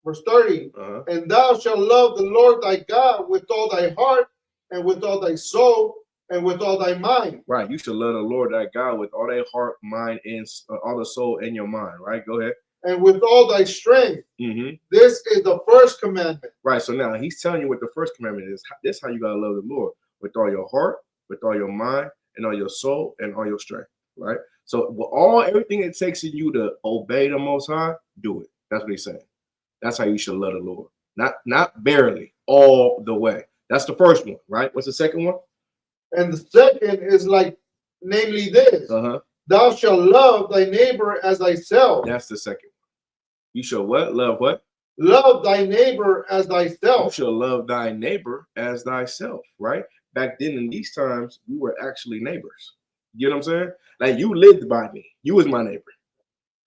Verse 30. And thou shalt love the Lord thy God with all thy heart, and with all thy soul, and with all thy mind. Right. You should love the Lord thy God with all thy heart, mind, and all the soul in your mind. Right. Go ahead. And with all thy strength. Mm-hmm. This is the first commandment. Right. So now he's telling you what the first commandment is. This is how you got to love the Lord. With all your heart, with all your mind, and all your soul, and all your strength. Right. So with everything it takes in you to obey the Most High, do it. That's what he's saying. That's how you should love the Lord. Not barely, all the way. That's the first one, right? What's the second one? And the second is namely this. Thou shalt love thy neighbor as thyself. That's the second one. You shall what? Love what? love thy neighbor as You thyself. shall love thy neighbor as thyself, right? Back then in these times, we were actually neighbors. You know what I'm saying? Like you lived by me. You was my neighbor.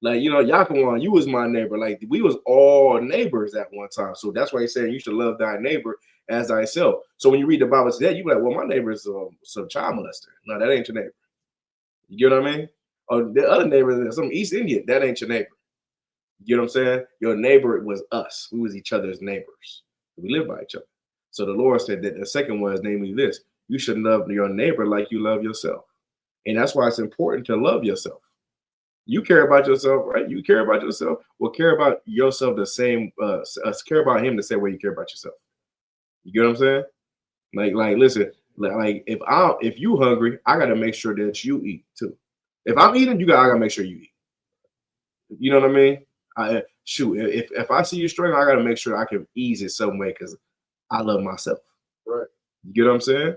Like, you know, Yakawan, you was my neighbor. Like we was all neighbors at one time. So that's why he's saying you should love thy neighbor as thyself. So when you read the Bible today, you be like, well, my neighbor is some child molester. No, that ain't your neighbor. You get what I mean? Or the other neighbor is some East Indian. That ain't your neighbor. You know what I'm saying? Your neighbor was us. We was each other's neighbors. We live by each other. So the Lord said that the second one is namely this: you should love your neighbor like you love yourself. And that's why it's important to love yourself. You care about yourself, right? You care about yourself. Well, care about yourself the same. Care about him the same way you care about yourself. You get what I'm saying? Like, listen. Like, if you hungry, I gotta make sure that you eat too. If I'm eating, I gotta make sure you eat. You know what I mean? If I see you struggling, I gotta make sure I can ease it some way because I love myself. Right. You get what I'm saying?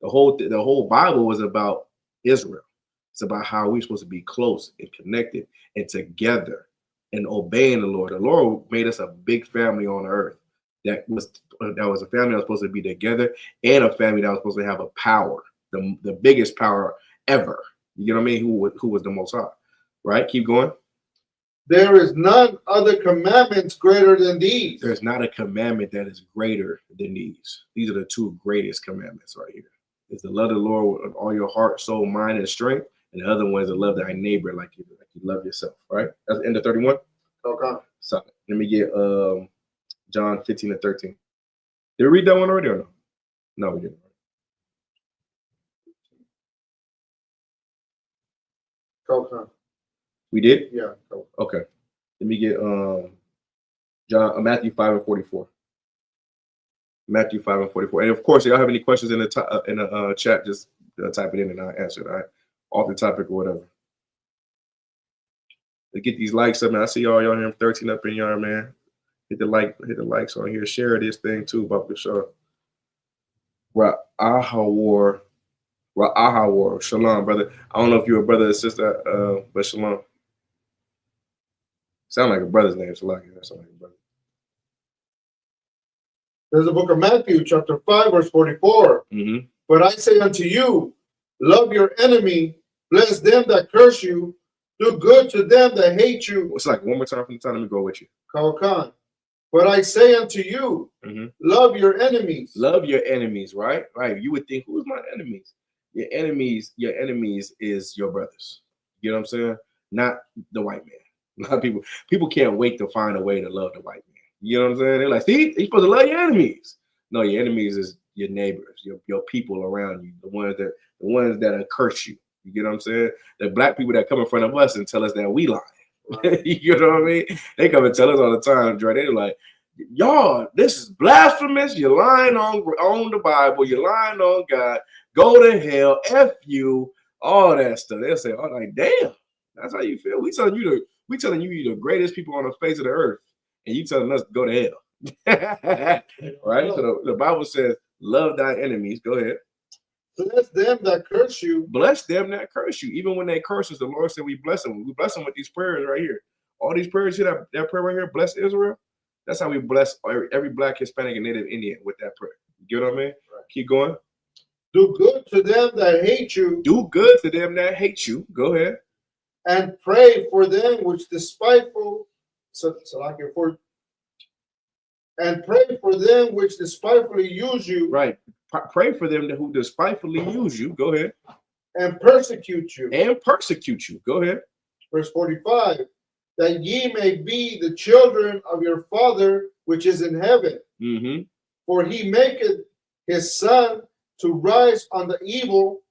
The whole Bible was about Israel. It's about how we're supposed to be close and connected and together and obeying the Lord. The Lord made us a big family on earth. That was a family that was supposed to be together and a family that was supposed to have a power, the biggest power ever. You know what I mean? Who was the Most High? Right? Keep going. There is none other commandments greater than these. There's not a commandment that is greater than these. These are the two greatest commandments right here. It's to love the Lord with all your heart, soul, mind, and strength. And the other one is to love thy neighbor like you love yourself. Right? That's the end of 31. Okay. So let me get John 15 and 13. Did we read that one already or no? No, we didn't. Okay. We did? Yeah. Okay. Let me get Matthew 5 and 44. Matthew 5 and 44. And of course, if y'all have any questions in the chat, just type it in and I'll answer it. All right. Off the topic or whatever. To get these likes up, man. I see y'all here 13 up in y'all, man. Hit the likes on here. Share this thing too about the show. Ra'ahawar. Shalom, brother. I don't know if you're a brother or sister, but shalom. Sound like a brother's name, so like that sound like a brother. There's the book of Matthew, chapter 5, verse 44. Mm-hmm. But I say unto you, love your enemy, bless them that curse you, do good to them that hate you. It's like one more time from the time. Let me go with you. Khan. But I say unto you, love your enemies. Love your enemies, right? Right. You would think, who's my enemies? Your enemies is your brothers. You know what I'm saying? Not the white man. A lot of people can't wait to find a way to love the white man. You know what I'm saying? They're like, see, you're supposed to love your enemies. No, your enemies is your neighbors, your people around you, the ones that curse you. You get what I'm saying? The black people that come in front of us and tell us that we lie. Right. You know what I mean? They come and tell us all the time, Dre. They're like, y'all, this is blasphemous. You're lying on the Bible. You're lying on God. Go to hell. F you. All that stuff. They'll say, oh, like, damn, that's how you feel. We telling you you're the greatest people on the face of the earth, and you telling us to go to hell. Right? So the Bible says, love thy enemies. Go ahead. Bless them that curse you. Bless them that curse you. Even when they curse us, the Lord said we bless them. We bless them with these prayers right here. All these prayers here, that prayer right here, bless Israel. That's how we bless every black, Hispanic, and Native Indian with that prayer. You get what I mean? Right. Keep going. Do good to them that hate you. Do good to them that hate you. Go ahead. And pray for them which despitefully use you. Right. Pray for them who despitefully use you. Go ahead. And persecute you. Go ahead. Verse 45. That ye may be the children of your Father which is in heaven. Mm-hmm. For he maketh his sun to rise on the evil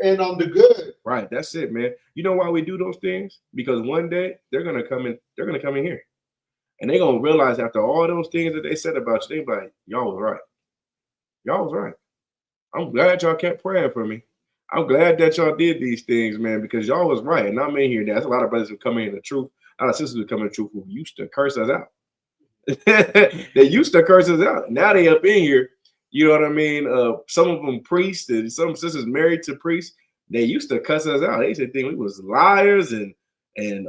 and on the good. Right. That's it, man. You know why we do those things? Because one day they're gonna come in here. And they're gonna realize after all those things that they said about you, they be like, y'all was right. Y'all was right. I'm glad y'all kept praying for me. I'm glad that y'all did these things, man, because y'all was right. And I'm in here. There's a lot of brothers who come in the truth. A lot of sisters who come in the truth who used to curse us out. They used to curse us out. Now they up in here. You know what I mean? Some of them priests and some sisters married to priests. They used to cuss us out. They used to think we was liars and and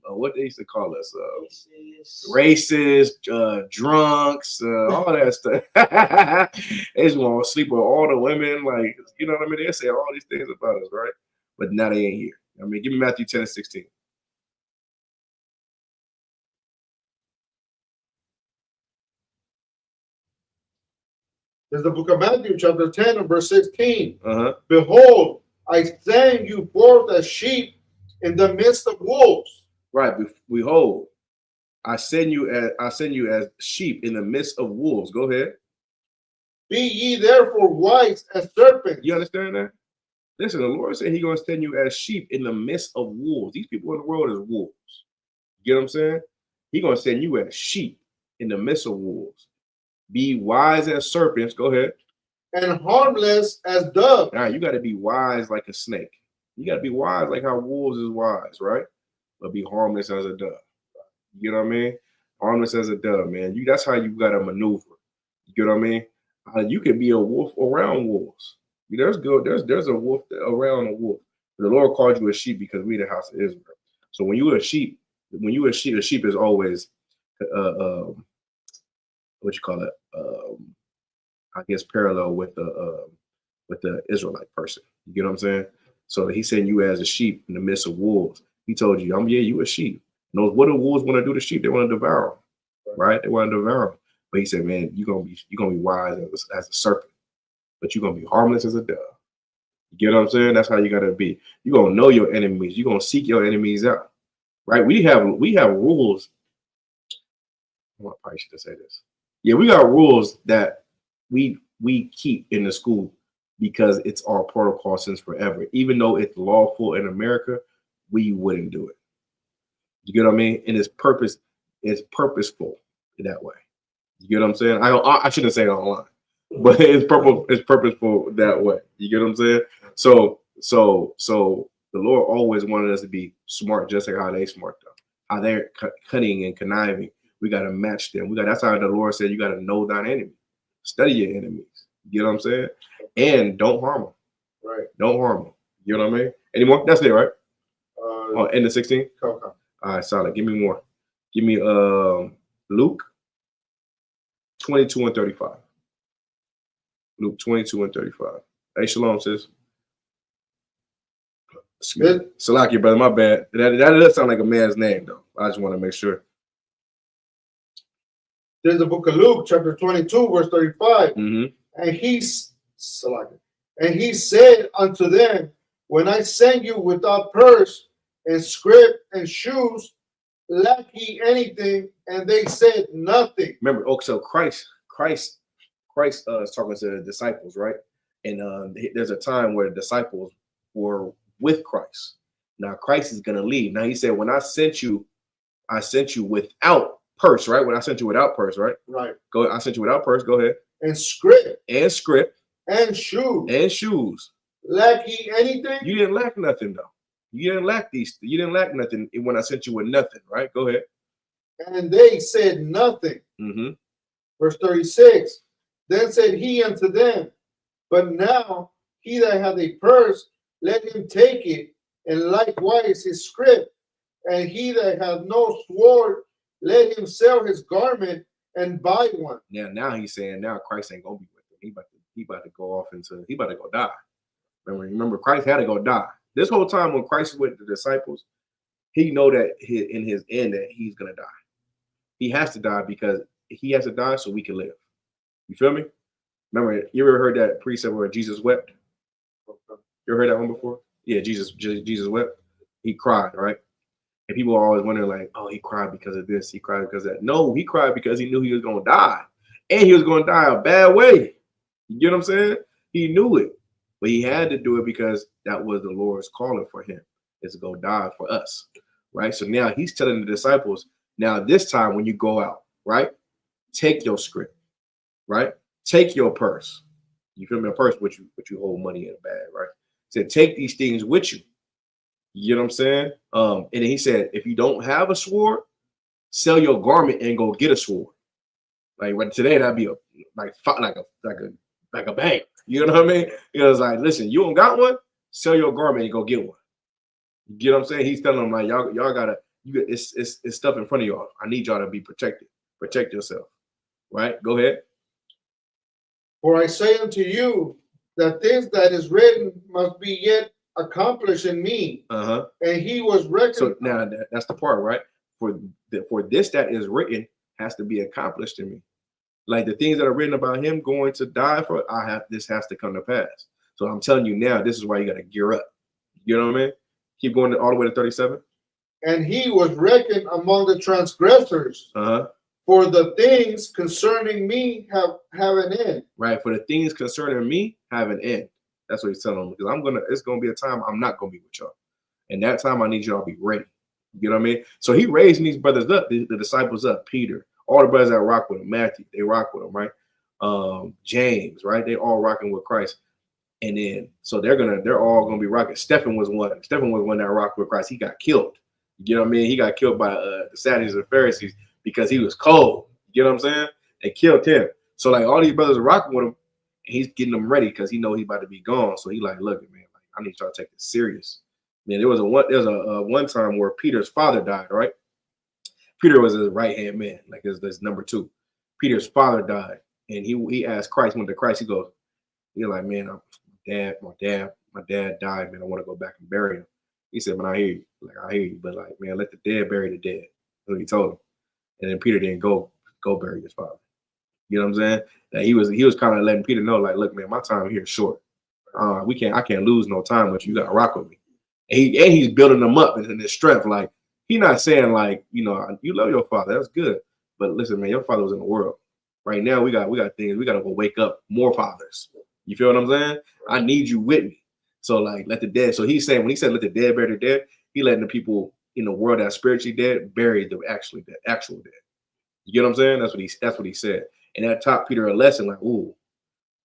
what they used to call us, racist, drunks, all that stuff. They just want to sleep with all the women, like, you know what I mean? They say all these things about us, right? But now they ain't here. I mean, give me Matthew 10:16. There's the book of Matthew, chapter 10, and verse 16. Uh-huh. Behold, I send you forth as sheep in the midst of wolves. Right. Behold, I send you as sheep in the midst of wolves. Go ahead. Be ye therefore wise as serpents. You understand that? Listen, the Lord said He's going to send you as sheep in the midst of wolves. These people in the world is wolves. You get what I'm saying? He's going to send you as sheep in the midst of wolves. Be wise as serpents. Go ahead. And harmless as doves. All right, you got to be wise like a snake. You got to be wise like how wolves is wise, right? But be harmless as a dove. You know what I mean? Harmless as a dove, man. That's how you got to maneuver. You get what I mean? You can be a wolf around wolves. There's a wolf around a wolf. The Lord called you a sheep because we the house of Israel. So when you a sheep, a sheep is always what you call it? I guess parallel with the Israelite person. You get what I'm saying? So He sent you as a sheep in the midst of wolves. He told you, you a sheep. And what do wolves want to do to sheep? They want to devour them, right? They want to devour them. But He said, man, you're gonna be wise as a serpent, but you're gonna be harmless as a dove. You get what I'm saying? That's how you gotta be. You're gonna know your enemies. You're gonna seek your enemies out. Right? We have rules. I probably should say this. Yeah, we got rules that we keep in the school because it's our protocol since forever. Even though it's lawful in America, we wouldn't do it. You get what I mean? And it's purposeful that way. You get what I'm saying? I shouldn't say it online, but it's purposeful that way. You get what I'm saying? So the Lord always wanted us to be smart, just like how they smart though. How they're cunning and conniving. We got to match them. That's how the Lord said you got to know thine enemy. Study your enemies. You know what I'm saying? And don't harm them. Right. Don't harm them. You know what I mean? Any more? That's it, right? End of 16? Okay. All right, solid. Give me more. Give me Luke 22 and 35. Luke 22 and 35. Hey, shalom, sis. Salaki, brother, my bad. That does sound like a man's name, though. I just want to make sure. There's the book of Luke, chapter 22, verse 35. Mm-hmm. And he said unto them, when I send you without purse and scrip and shoes, lack ye anything? And they said nothing. Remember, so Christ is talking to the disciples, right? And there's a time where the disciples were with Christ. Now Christ is gonna leave. Now He said, when I sent you without purse, right? When I sent you without purse, right? Right. I sent you without purse. Go ahead. And scrip and shoes. Lack ye anything? You didn't lack nothing though. You didn't lack nothing when I sent you with nothing, right? Go ahead. And they said nothing. Mm-hmm. Verse 36. Then said He unto them, but now he that hath a purse, let him take it, and likewise his scrip. And he that hath no sword, let him sell his garment and buy one. Now He's saying now Christ ain't gonna be with him. He about to go die. Remember, Christ had to go die. This whole time when Christ was with the disciples, He know that in His end that He's gonna die. He has to die because He has to die so we can live. You feel me? Remember, you ever heard that precept where Jesus wept? You ever heard that one before? Yeah, Jesus wept. He cried, right? And people are always wondering, like, oh, He cried because of this. He cried because of that. No, He cried because He knew He was gonna die, and He was gonna die a bad way. You get what I'm saying? He knew it. But He had to do it because that was the Lord's calling for Him, is to go die for us, right? So now He's telling the disciples, now this time when you go out, right, take your script, right? Take your purse. You feel me? A purse which you hold money in a bag, right? He said, take these things with you. You know what I'm saying? And then He said, if you don't have a sword, sell your garment and go get a sword. Like, but today that'd be like a bank. You know what I mean? It was like, listen, you don't got one, sell your garment and go get one. You get what I'm saying? He's telling them like y'all gotta it's stuff in front of y'all. I need y'all to be protected. Protect yourself. Right? Go ahead. For I say unto you that this that is written must be yet accomplished in me. Uh-huh. And he was reckoned. So now that's the part, right? For this that is written has to be accomplished in me. Like the things that are written about him going to die for, this has to come to pass. So I'm telling you now, this is why you got to gear up. You know what I mean? Keep going all the way to 37. And he was reckoned among the transgressors. Uh-huh. For the things concerning me have an end. Right. For the things concerning me have an end. That's what he's telling them. Because it's gonna be a time I'm not gonna be with y'all. And that time I need y'all to be ready. You know what I mean? So he raising these brothers up, the disciples up, Peter, all the brothers that rock with him, Matthew, they rock with him, right? James, right? They all rocking with Christ. And then so they're all gonna be rocking. Stephen was one that rocked with Christ. He got killed. You know what I mean? He got killed by the Sadducees and Pharisees because he was cold. You know what I'm saying? They killed him. So like all these brothers are rocking with him, and he's getting them ready because he know he's about to be gone. So he like, look, man, like, I need y'all to take this serious. Man, there was a one time where Peter's father died, right? Peter was his right hand man, like his number 2. Peter's father died, and he asked Christ, went to Christ. He goes, he's like, man, my dad died, man. I want to go back and bury him. He said, man, I hear you. Like, I hear you, but like, man, let the dead bury the dead. That's what he told him. And then Peter didn't go bury his father. You know what I'm saying? That he was kind of letting Peter know, like, look, man, my time here is short. I can't lose no time with you. You got to rock with me. And he's building them up in his strength. Like, he's not saying like, you know, you love your father. That's good. But listen, man, your father was in the world. Right now, we got things. We got to go wake up more fathers. You feel what I'm saying? I need you with me. So like, let the dead. So he's saying, when he said, let the dead bury the dead, he letting the people in the world that are spiritually dead bury the actual dead. You get what I'm saying? That's what he said. And that taught Peter a lesson, like, ooh,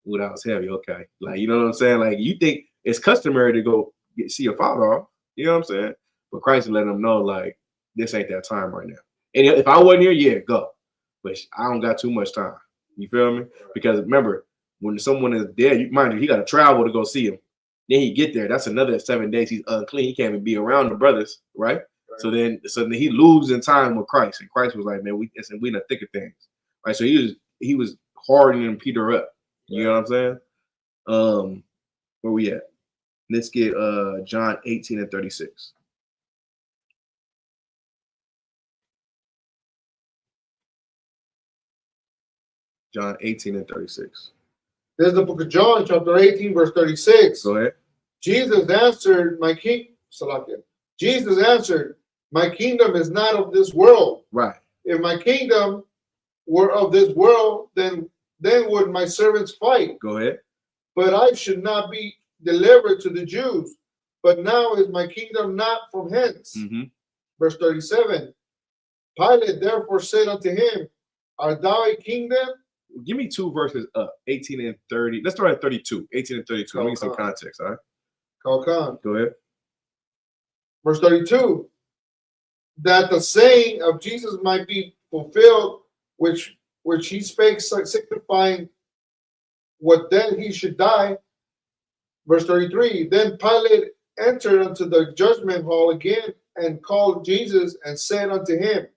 that was heavy. Okay. Like, you know what I'm saying? Like, you think it's customary to go see your father off. You know what I'm saying? But Christ is letting them know, like, this ain't that time right now. And if I wasn't here, yeah, go. But I don't got too much time. You feel me? Because remember, when someone is dead, mind you, he got to travel to go see him. Then he get there. That's another 7 days. He's unclean. He can't even be around the brothers, right? So then he loses time with Christ. And Christ was like, man, we in the thick of things. Right. So he was hardening Peter up. You know what I'm saying? Where we at? Let's get John 18 and 36. John 18 and 36. There's the book of John, chapter 18, verse 36. Go ahead. Jesus answered, Jesus answered, my kingdom is not of this world. Right. If my kingdom were of this world, then would my servants fight. Go ahead. But I should not be delivered to the Jews. But now is my kingdom not from hence. Mm-hmm. Verse 37. Pilate therefore said unto him, art thou a king then? Give me 2 verses up, 18 and 30. Let's start at 32. 18 and 32. Let me get some context, all right? Go ahead. Verse 32. That the saying of Jesus might be fulfilled, which he spake, signifying what then he should die. Verse 33. Then Pilate entered unto the judgment hall again and called Jesus and said unto him,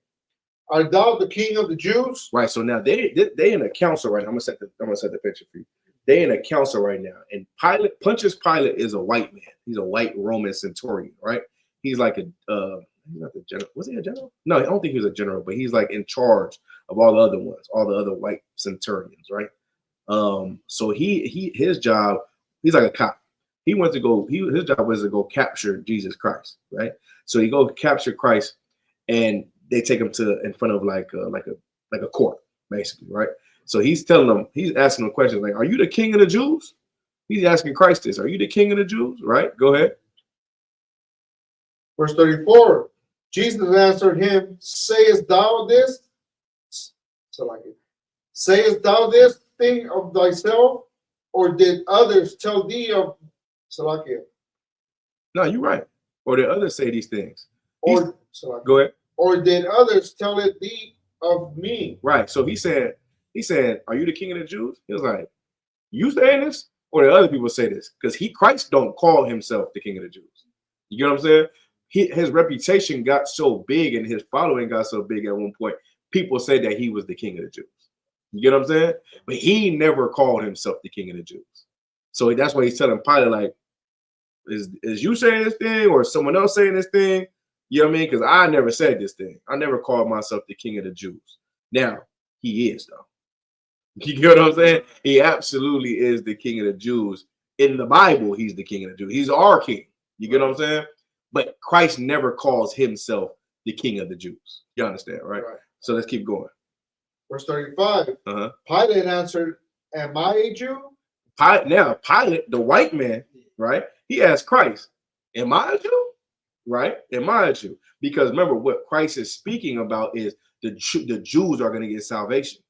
art thou the king of the Jews? Right. So now they in a council right now. I'm gonna set the picture for you. They in a council right now, and Pontius Pilate is a white man. He's a white Roman centurion, right? He's like he's not the general. Was he a general? No, I don't think he was a general, but he's like in charge of all the other ones, all the other white centurions, right? So his job, he's like a cop. His job was to go capture Jesus Christ, right? So he go capture Christ, and they take him in front of like a court, basically, right? So he's asking them questions like, are you the king of the Jews? He's asking Christ this, are you the king of the Jews? Right? Go ahead. Verse 34, Jesus answered him, sayest thou this? Sayest thou this thing of thyself, or did others tell thee of Salakia? No, you're right. Or did others say these things? Go ahead. Or did others tell it thee of me? Right. So he said, are you the king of the Jews? He was like, you saying this? Or did other people say this? Because Christ don't call himself the king of the Jews. You get what I'm saying? his reputation got so big and his following got so big at one point, people said that he was the king of the Jews. You get what I'm saying? But he never called himself the king of the Jews. So that's why he's telling Pilate, like, is you saying this thing or someone else saying this thing? You know what I mean? Because I never said this thing. I never called myself the king of the Jews. Now, he is, though. You get what I'm saying? He absolutely is the king of the Jews. In the Bible, he's the king of the Jews. He's our king. You get what I'm saying? But Christ never calls himself the king of the Jews. You understand, right? So let's keep going. Verse 35. Pilate answered, am I a Jew? Pilate, the white man, right? He asked Christ, am I a Jew? Right? Am I a Jew? Because remember, what Christ is speaking about is the Jews are going to get salvation.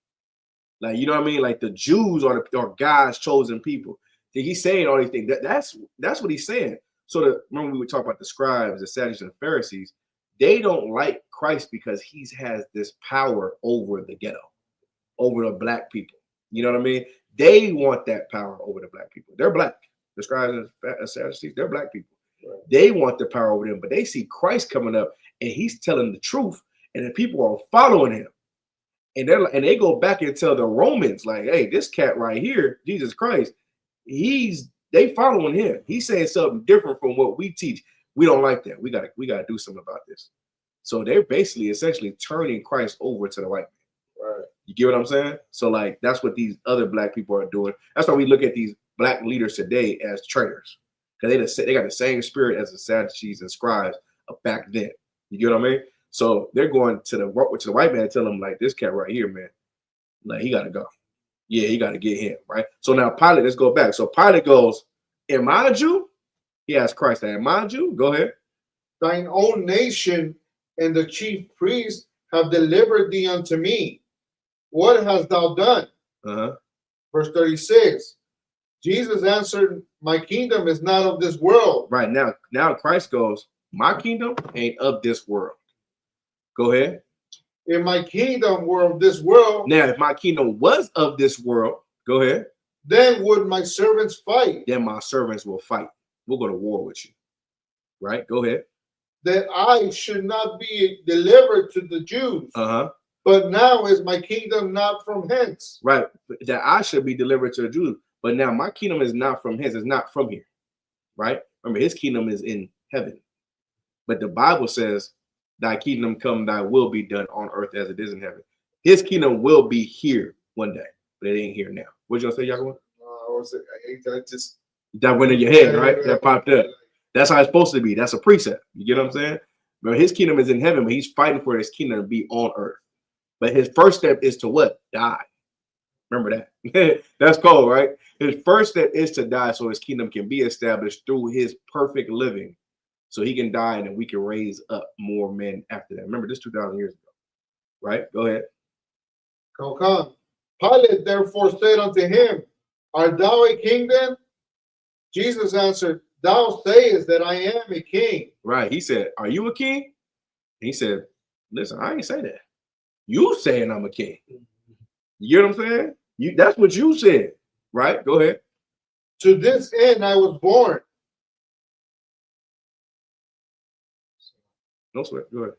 Like, you know what I mean? Like the Jews are God's chosen people. He's saying all these things. That's what he's saying. So remember we would talk about the scribes, the Sadducees, and the Pharisees. They don't like Christ because he has this power over the ghetto, over the black people. You know what I mean? They want that power over the black people. They're black. The scribes and Sadducees, they're black people. Right. They want the power over them, but they see Christ coming up and he's telling the truth, and the people are following him. And they go back and tell the Romans, like, hey, this cat right here, Jesus Christ, they following him. He's saying something different from what we teach. We don't like that. We gotta do something about this. So they're basically essentially turning Christ over to the white man. Right. You get what I'm saying? So like that's what these other black people are doing. That's why we look at these black leaders today as traitors. Because they got the same spirit as the Sadducees and scribes of back then. You get what I mean? So they're going to the white man and telling him, like, this cat right here, man, like, he got to go. Yeah, he got to get him, right? So now Pilate, let's go back. So Pilate goes, am I a Jew? He asked Christ, am I a Jew? Go ahead. Thine own nation and the chief priests have delivered thee unto me. What hast thou done? Verse 36. Jesus answered, my kingdom is not of this world. Right, now Christ goes, my kingdom ain't of this world. Go ahead. If my kingdom were of this world. Now, if my kingdom was of this world, go ahead. Then would my servants fight. Then my servants will fight. We'll go to war with you. Right? Go ahead. That I should not be delivered to the Jews. But now is my kingdom not from hence. Right. That I should be delivered to the Jews. But now my kingdom is not from hence. It's not from here. Right? Remember, his kingdom is in heaven. But the Bible says, thy kingdom come, thy will be done on earth as it is in heaven. His kingdom will be here one day, but it ain't here now. What you gonna say, Yaakov? That went in your head, right? That popped up. That's how it's supposed to be. That's a precept. You get what I'm saying? But his kingdom is in heaven, but he's fighting for his kingdom to be on earth. But his first step is to what? Die. Remember that. That's cold, right? His first step is to die so his kingdom can be established through his perfect living. So he can die and then we can raise up more men after that. Remember, this 2,000 years ago, right? Go ahead. Come. Pilate therefore said unto him, art thou a king then? Jesus answered, thou sayest that I am a king. Right. He said, are you a king? He said, listen, I ain't say that. You saying I'm a king. You get what I'm saying? That's what you said, right? Go ahead. To this end I was born. No sweat. Go ahead.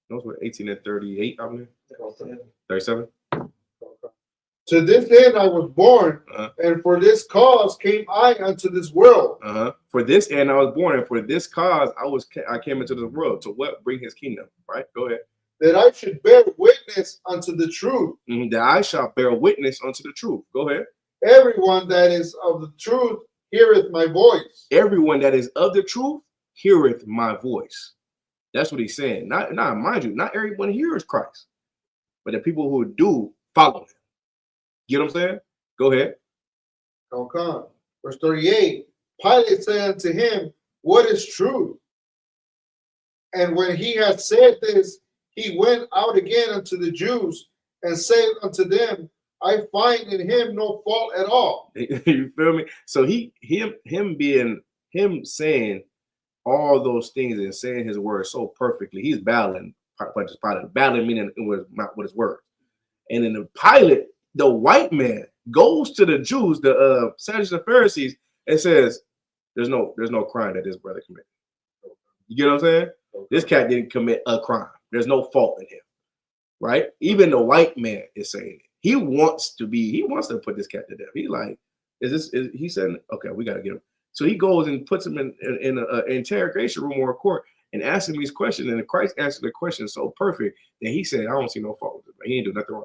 No sweat. 18 and 38, I mean. 37. To this end I was born, and for this cause came I unto this world. For this end I was born, and for this cause I came into this world. To what? Bring his kingdom, right? Go ahead. That I should bear witness unto the truth. That I shall bear witness unto the truth. Go ahead. Everyone that is of the truth heareth my voice. Everyone that is of the truth heareth my voice. That's what he's saying. Not mind you, not everyone hears Christ, but the people who do follow him. You know what I'm saying? Go ahead. Okay. Verse 38. Pilate said unto him, what is truth? And when he had said this, he went out again unto the Jews and said unto them, I find in him no fault at all. You feel me? So him saying all those things and saying his words so perfectly, he's battling Pilate. Battling meaning with his words. And then the Pilate, the white man, goes to the Jews, the Sadducees and Pharisees, and says, there's no crime that this brother committed. You get what I'm saying? This cat didn't commit a crime. There's no fault in him, right? Even the white man is saying it. He wants to put this cat to death. He's like, he said, okay, we got to get him. So he goes and puts him in an interrogation room or a court and asks him these questions. And Christ answered the question so perfect that he said, I don't see no fault with it. He ain't do nothing wrong,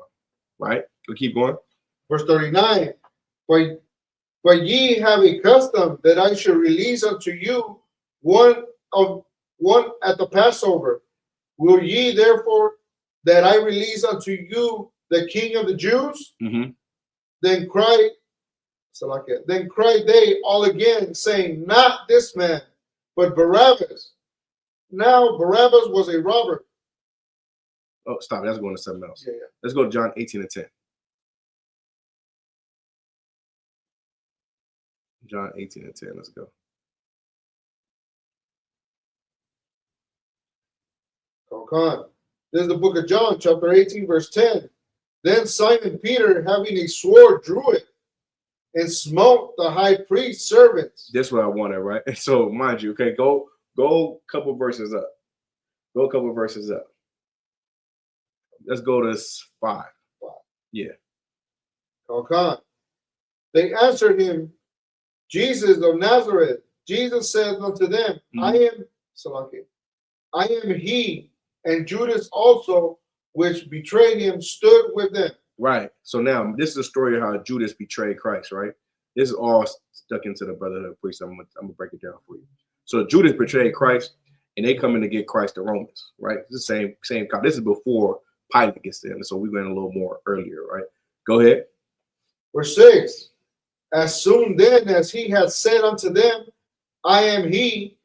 right? We'll keep going. Verse 39, but ye have a custom that I should release unto you one at the Passover. Will ye therefore that I release unto you the King of the Jews? Mm-hmm. Then cried they all again, saying, not this man, but Barabbas. Now Barabbas was a robber. Oh, stop. That's going to something else. Yeah. Let's go to John 18:10. John 18:10. Let's go. Okay. This is the book of John, chapter 18, verse 10. Then Simon Peter, having a sword, drew it and smote the high priest's servants. That's what I wanted, right? So mind you, okay, go a couple verses up. Go a couple verses up. Let's go to 5. Yeah. Okay. They answered him, Jesus of Nazareth. Jesus said unto them, I am he, and Judas also, which betrayed him, stood with them. Right. So now this is the story of how Judas betrayed Christ, right? This is all stuck into the Brotherhood priest. I'm gonna break it down for you. So Judas betrayed Christ, and they come in to get Christ the Romans, right? It's the same cop. This is before Pilate gets there, so we went a little more earlier, right? Go ahead. Verse 6. As soon then as he had said unto them, I am he,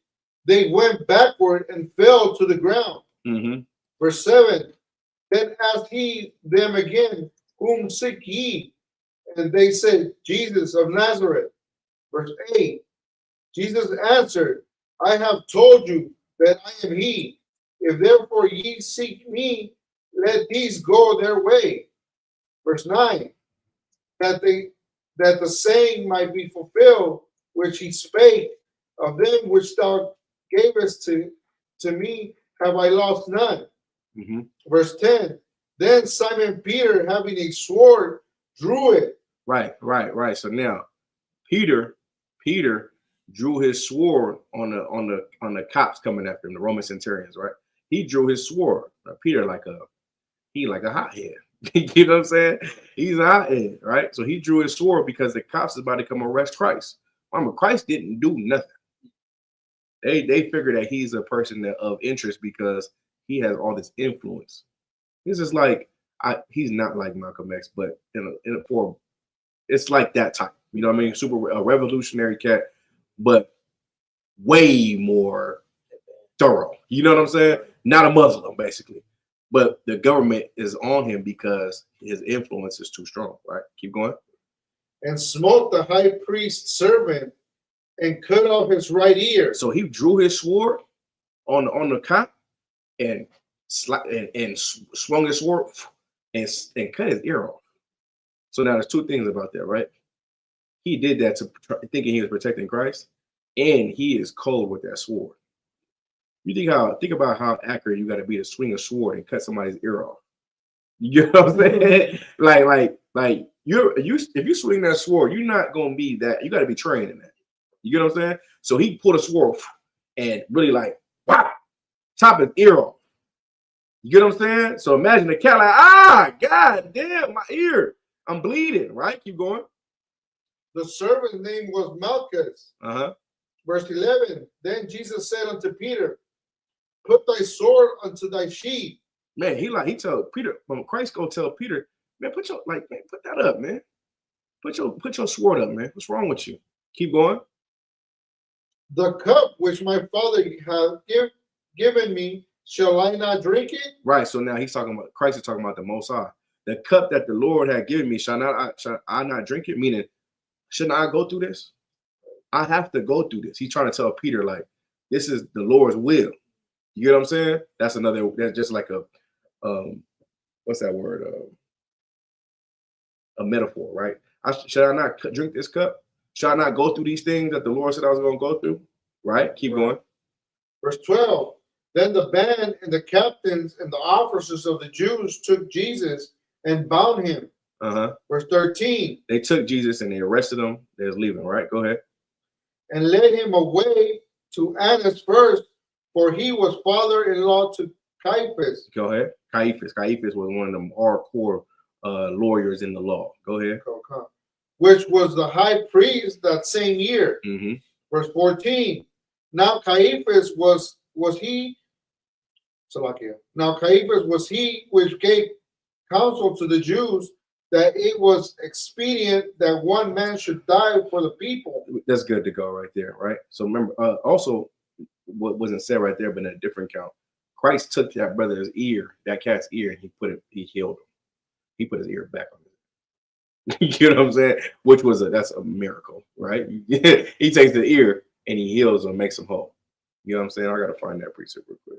they went backward and fell to the ground. Mm-hmm. Verse 7. Then asked he them again, whom seek ye? And they said, Jesus of Nazareth. Verse 8. Jesus answered, I have told you that I am he. If therefore ye seek me, let these go their way. Verse 9. That the saying might be fulfilled, which he spake, of them which thou gavest to me, have I lost none. Mm-hmm. Verse 10. Then Simon Peter, having a sword, drew it. Right. So now Peter drew his sword on the cops coming after him, the Roman centurions, right? He drew his sword. Now, Peter like a hothead. You know what I'm saying? He's a hothead, right? So he drew his sword because the cops is about to come arrest Christ. Remember, Christ didn't do nothing. They figure that he's a person of interest because he has all this influence. This is like he's not like Malcolm X, but in a form, it's like that type. You know what I mean? A revolutionary cat, but way more thorough. You know what I'm saying? Not a Muslim, basically. But the government is on him because his influence is too strong, right? Keep going. And smote the high priest's servant and cut off his right ear. So he drew his sword on the cop and swung his sword and cut his ear off. So now there's two things about that, right? He did that thinking he was protecting Christ, and he is cold with that sword. You think about how accurate you got to be to swing a sword and cut somebody's ear off. You know what I'm saying? like if you swing that sword, you're not gonna be that. You got to be trained in that. You get what I'm saying? So he pulled a sword and really wow, chop his ear off. You get what I'm saying? So imagine the cat God damn, my ear, I'm bleeding. Right? Keep going. The servant's name was Malchus. Verse 11. Then Jesus said unto Peter, put thy sword unto thy sheath. Man, he told Peter, when Christ go tell Peter, man, put that up, man. Put your sword up, man. What's wrong with you? Keep going. The cup which my Father hath given me, shall I not drink it? Right. So now Christ is talking about the Most High. The cup that the Lord had given me, shall I not drink it? Meaning, shouldn't I go through this? I have to go through this. He's trying to tell Peter, this is the Lord's will. You get what I'm saying? That's just like a what's that word? A metaphor, right? Should I not drink this cup? Should I not go through these things that the Lord said I was going to go through? Right? Keep going. Verse 12. Then the band and the captains and the officers of the Jews took Jesus and bound him. Verse 13. They took Jesus and they arrested him. They was leaving, right? Go ahead. And led him away to Annas first, for he was father-in-law to Caiaphas. Go ahead. Caiaphas was one of them hardcore lawyers in the law. Go ahead. Which was the high priest that same year. Verse 14. Now Caiaphas was he which gave counsel to the Jews that it was expedient that one man should die for the people. That's good to go right there, right? So remember, also what wasn't said right there, but in a different count, Christ took that brother's ear, that cat's ear, and he healed him. He put his ear back on it. You know what I'm saying? That's a miracle, right? He takes the ear and he heals him, makes him whole. You know what I'm saying? I gotta find that precept real quick.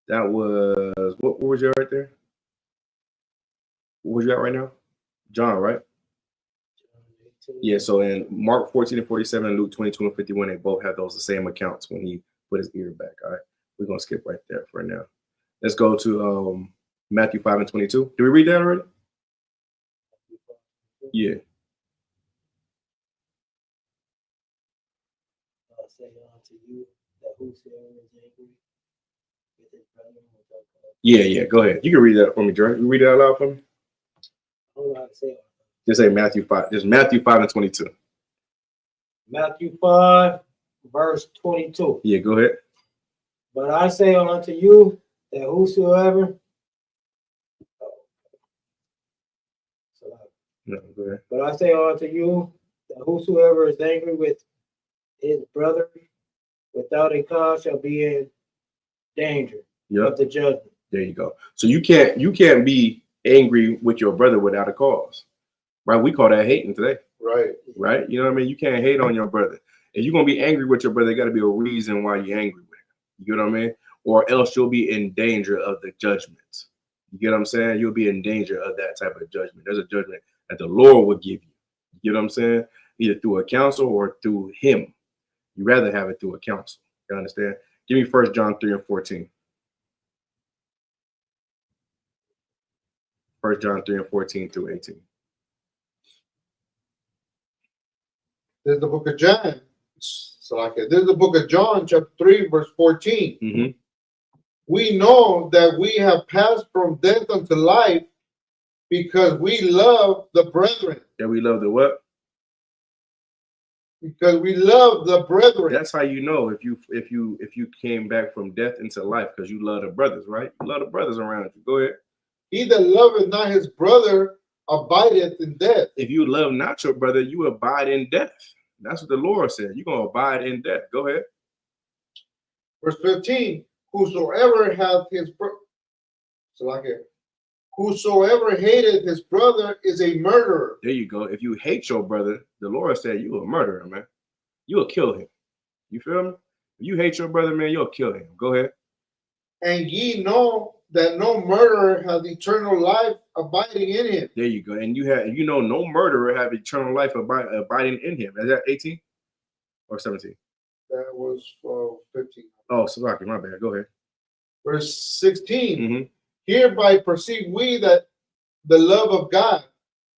That was what was you right there? What was you at right now? John, right? Yeah, so in Mark 14 and 47 and Luke 22 and 51, they both have those the same accounts when he put his ear back. All right. We're gonna skip right there for now. Let's go to Matthew 5 and 22. Did we read that already? Yeah. Yeah. Go ahead. You can read that for me, Dre. You read it out loud for me. I don't know how to say it. Just say Matthew 5. Just Matthew 5 and 22. Matthew 5, verse 22. Yeah, go ahead. But I say unto you that whosoever. No, go ahead. But I say unto you that whosoever is angry with his brother without a cause shall be in danger of the judgment. There you go. So you can't be angry with your brother without a cause. Right? We call that hating today. Right? You know what I mean? You can't hate on your brother. If you're gonna be angry with your brother, there gotta be a reason why you're angry with him. You know what I mean? Or else you'll be in danger of the judgment. You get what I'm saying? You'll be in danger of that type of judgment. There's a judgment that the Lord will give you. You know what I'm saying? Either through a counsel or through him. You rather have it through a counsel. You understand? Give me 1 John 3 and 14. 1 John 3 and 14 through 18. There's the book of John. There's the book of John, chapter 3, verse 14. We know that we have passed from death unto life because we love the brethren. That we love the what? Because we love the brethren. That's how you know if you came back from death into life, because you love the brothers, right? You love the brothers around you. Go ahead. He that loveth not his brother abideth in death. If you love not your brother, you abide in death. That's what the Lord said. You're going to abide in death. Go ahead. Verse 15. Whosoever hath his brother, whosoever hated his brother is a murderer. There you go. If you hate your brother, the Lord said you a murderer, man. You'll kill him. You feel me? If you hate your brother, man, you'll kill him. Go ahead. And ye know that no murderer hath eternal life abiding in him. There you go. And no murderer have eternal life abiding in him. Is that 18 or 17? That was 15. Oh, sorry, my bad. Go ahead. Verse 16. Hereby perceive we that the love of God,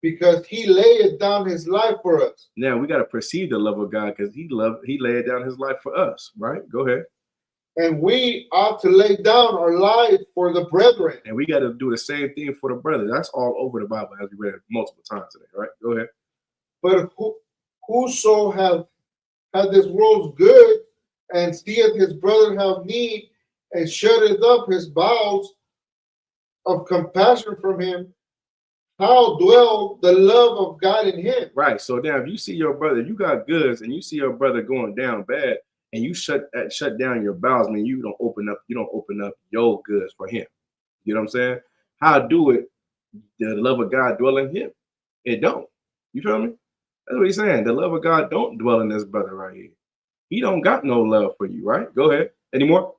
because he laid down his life for us. Now we got to perceive the love of God because he laid down his life for us, right? Go ahead. And we ought to lay down our life for the brethren. And we got to do the same thing for the brothers. That's all over the Bible, as we read it multiple times today, right? Go ahead. But whoso hath this world's good, and seeth his brother have need, and shutteth up his bowels of compassion from him, how dwell the love of God in him? Right. So now if you see your brother, you got goods, and you see your brother going down bad, and you shut down your bowels, I mean, you don't open up your goods for him. You know what I'm saying? How do it the love of God dwell in him? It don't. You feel me? That's what he's saying. The love of God don't dwell in this brother right here. He don't got no love for you, right? Go ahead. Any more?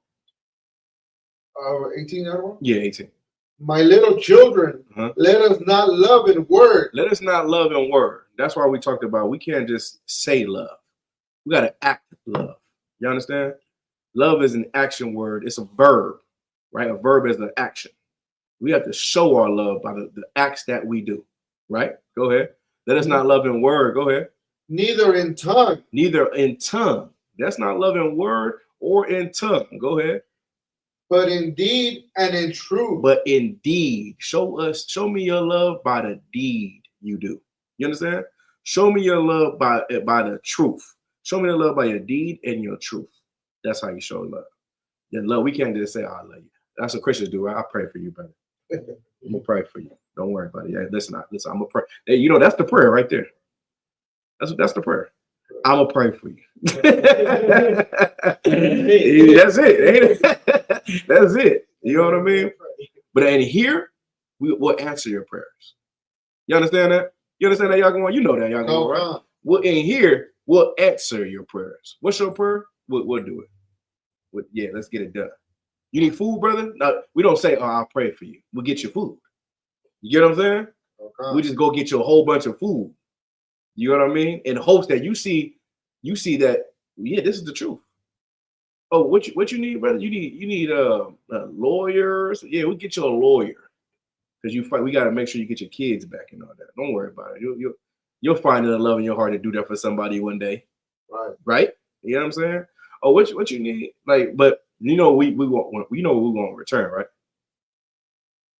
18, everyone? Yeah, 18. My little children, let us not love in word. Let us not love in word. That's why we talked about we can't just say love. We got to act love. You understand? Love is an action word. It's a verb, right? A verb is an action. We have to show our love by the acts that we do, right? Go ahead. Let us not love in word. Go ahead. Neither in tongue. Neither in tongue. That's not love in word or in tongue. Go ahead. But in deed and in truth. But in deed. Show me your love by the deed you do. You understand? Show me your love by the truth. Show me the love by your deed and your truth. That's how you show love. Then love, we can't just say, I love you. That's what Christians do. Right? I pray for you, brother. I'm gonna pray for you. Don't worry about it. Yeah, listen, I'm gonna pray. Hey, you know, that's the prayer right there. That's the prayer. I'm gonna pray for you. That's it. That's it. You know what I mean? But in here, we'll answer your prayers. You understand that? You understand that, y'all going? You know that, y'all going, right? Well, in here, we'll answer your prayers. What's your prayer? We'll do it. Yeah, let's get it done. You need food, brother? No, we don't say, oh, I'll pray for you. We'll get you food. You get what I'm saying? Okay. We just go get you a whole bunch of food. You know what I mean? In hopes that you see that, yeah, this is the truth. Oh, what you need, brother? You need lawyers. Yeah, we'll get you a lawyer. Because we got to make sure you get your kids back and all that. Don't worry about it. You'll find the love in your heart to do that for somebody one day. Right? You know what I'm saying? Oh, what you need? Like, but you know we want what we want in return, right?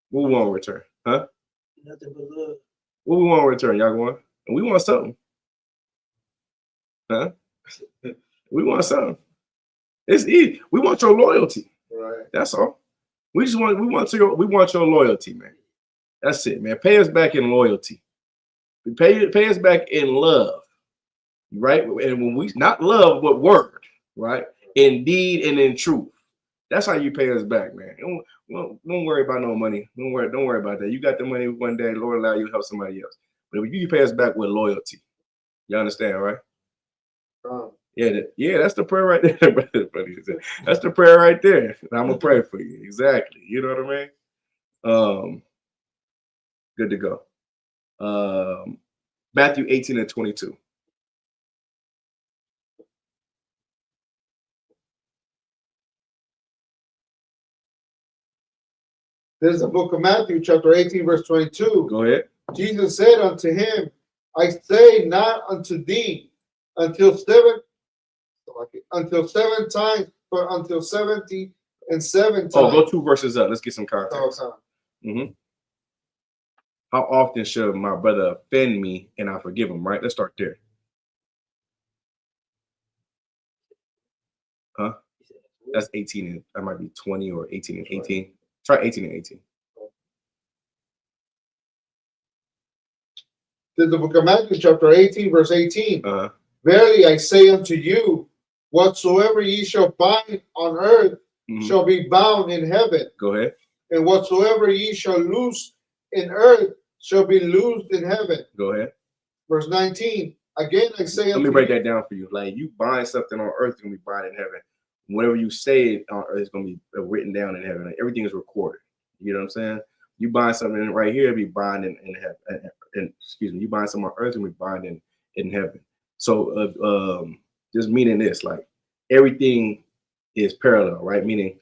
What we want in return, huh? Nothing but love. What we want in return, y'all going? And we want something, huh? We want something. It's easy. We want your loyalty, right? That's all. We want your loyalty, man. That's it, man. Pay us back in loyalty. Pay us back in love, right? And when we not love, but word, right? In deed and in truth. That's how you pay us back, man. Don't worry about no money. Don't worry about that. You got the money one day, Lord allow you to help somebody else. But if you pay us back with loyalty, you understand, right? Yeah, that's the prayer right there, brother. That's the prayer right there. I'm gonna pray for you. Exactly. You know what I mean? Good to go. Matthew 18 and 22. This is the book of Matthew, chapter 18, verse 22. Go ahead. Jesus said unto him, I say not unto thee until 7 times, but until 70 and 7 times. Oh, go 2 verses up. Let's get some context. How often should my brother offend me and I forgive him, right? Let's start there. Huh? That's 18 and that might be 20 or 18 and 18. Try 18 and 18. This is the book of Matthew, chapter 18, verse 18. Verily I say unto you, whatsoever ye shall bind on earth shall be bound in heaven. Go ahead. And whatsoever ye shall loose in earth shall be loosed in heaven. Go ahead. Verse 19. Again I say unto you. Let me break that down for you. Like you bind something on earth, it's going to be bound in heaven. Whatever you say on earth is going to be written down in heaven. Like, everything is recorded. You know what I'm saying? You bind something right here, it'll be bound in heaven. You bind something on earth and we bind in heaven. So just meaning this, like everything is parallel, right? Meaning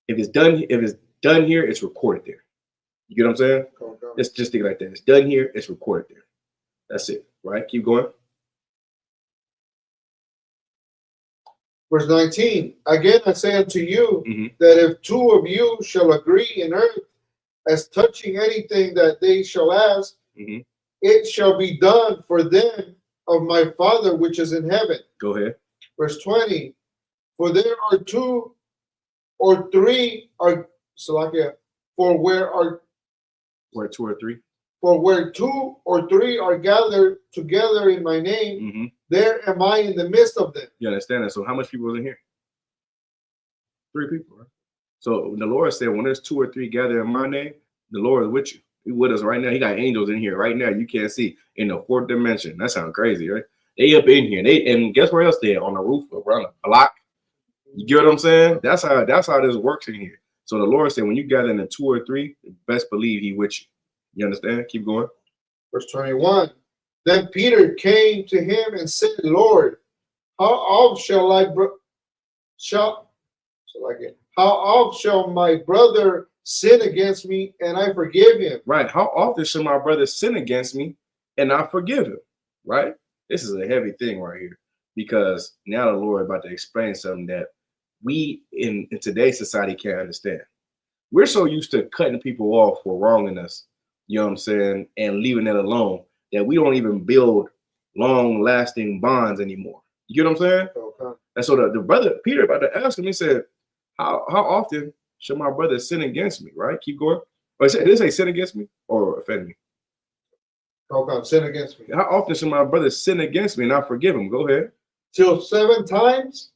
if it's done here, it's recorded there. You get what I'm saying? Let's just think like that. It's done here, it's recorded there. That's it, right? Keep going. Verse 19. Again I say unto you that if 2 of you shall agree in earth as touching anything that they shall ask, it shall be done for them of my Father which is in heaven. Go ahead. Verse 20. For there are 2 or 3 are for where 2 or 3? For where 2 or 3 are gathered together in my name, there am I in the midst of them. You understand that? So how much people are in here? 3 people, right? So the Lord said, when there's 2 or 3 gathered in my name, the Lord is with you. with us right now. He got angels in here right now. You can't see in the fourth dimension. That sounds crazy, right? They up in here. And guess where else they at? On the roof around a block. You get what I'm saying? That's how this works in here. So the Lord said, when you gather in 2 or 3, best believe He with you. You understand? Keep going. Verse 21. Then Peter came to him and said, Lord, how oft shall my brother sin against me and I forgive him? Right. How often should my brother sin against me and I forgive him? Right. This is a heavy thing right here, because now the Lord is about to explain something that we in today's society can't understand. We're so used to cutting people off for wronging us, you know what I'm saying, and leaving it alone, that we don't even build long-lasting bonds anymore. You get what I'm saying? Okay. And so the brother Peter about to ask him, he said, how often should my brother sin against me? Right? Keep going. Or did it say sin against me or offend me? Okay, sin against me. How often should my brother sin against me and I forgive him? Go ahead. Till 7 times.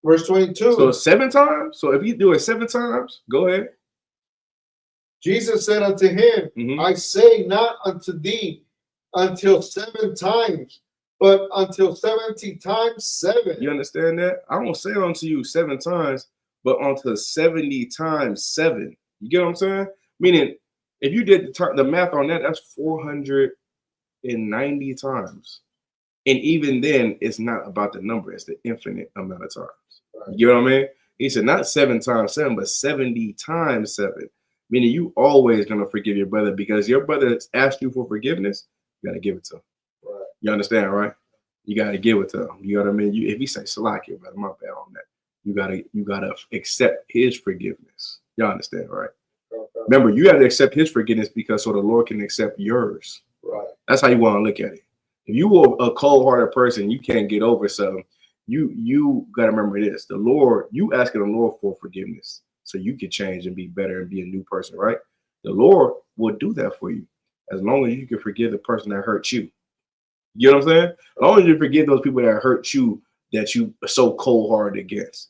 Verse 22. So 7 times? So if you do it 7 times, go ahead. Jesus said unto him, I say not unto thee until 7 times, but until 70 times 7. You understand that? I won't say unto you 7 times, but until 70 times 7. You get what I'm saying? Meaning, if you did the math on that, that's 490 times. And even then, it's not about the number. It's the infinite amount of times. Right. You know what I mean? He said not 7 times 7, but 70 times 7. Meaning you always going to forgive your brother, because your brother asked you for forgiveness. You got to give it to him. Right. You understand, right? You got to give it to him. You know what I mean? If he say, Salaki, brother, my bad on that. You gotta accept his forgiveness. Y'all understand, right? Okay. Remember, you got to accept his forgiveness because so the Lord can accept yours. Right. That's how you want to look at it. If you were a cold-hearted person, you can't get over something. You got to remember this: the Lord, you asking the Lord for forgiveness so you can change and be better and be a new person, right? The Lord will do that for you as long as you can forgive the person that hurt you. You know what I'm saying? As long as you forgive those people that hurt you, that you are so cold-hearted against.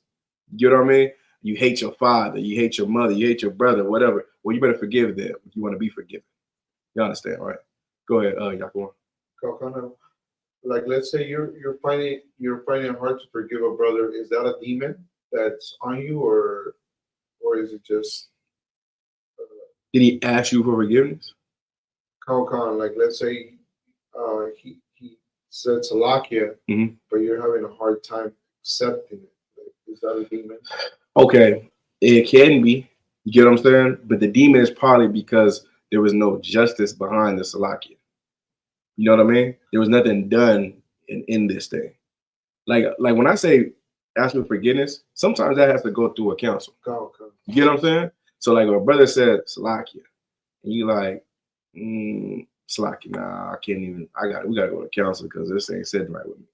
You know what I mean? You hate your father, you hate your mother, you hate your brother, whatever. Well, you better forgive them if you want to be forgiven. You understand, right? Go ahead, Yaquan. Like, let's say you're finding it hard to forgive a brother. Is that a demon that's on you, or is it just? Did he ask you for forgiveness? Like, let's say he said Salakia, but you're having a hard time accepting it. Like, is that a demon? Okay, it can be. You get what I'm saying? But the demon is probably because there was no justice behind the Salakia. You know what I mean? There was nothing done in this thing. Like when I say ask for forgiveness, sometimes that has to go through a council. Okay. You get what I'm saying? So like, if a brother said Salakia, and you like, Slacky, nah, I can't even. We gotta go to council because this ain't sitting right with me.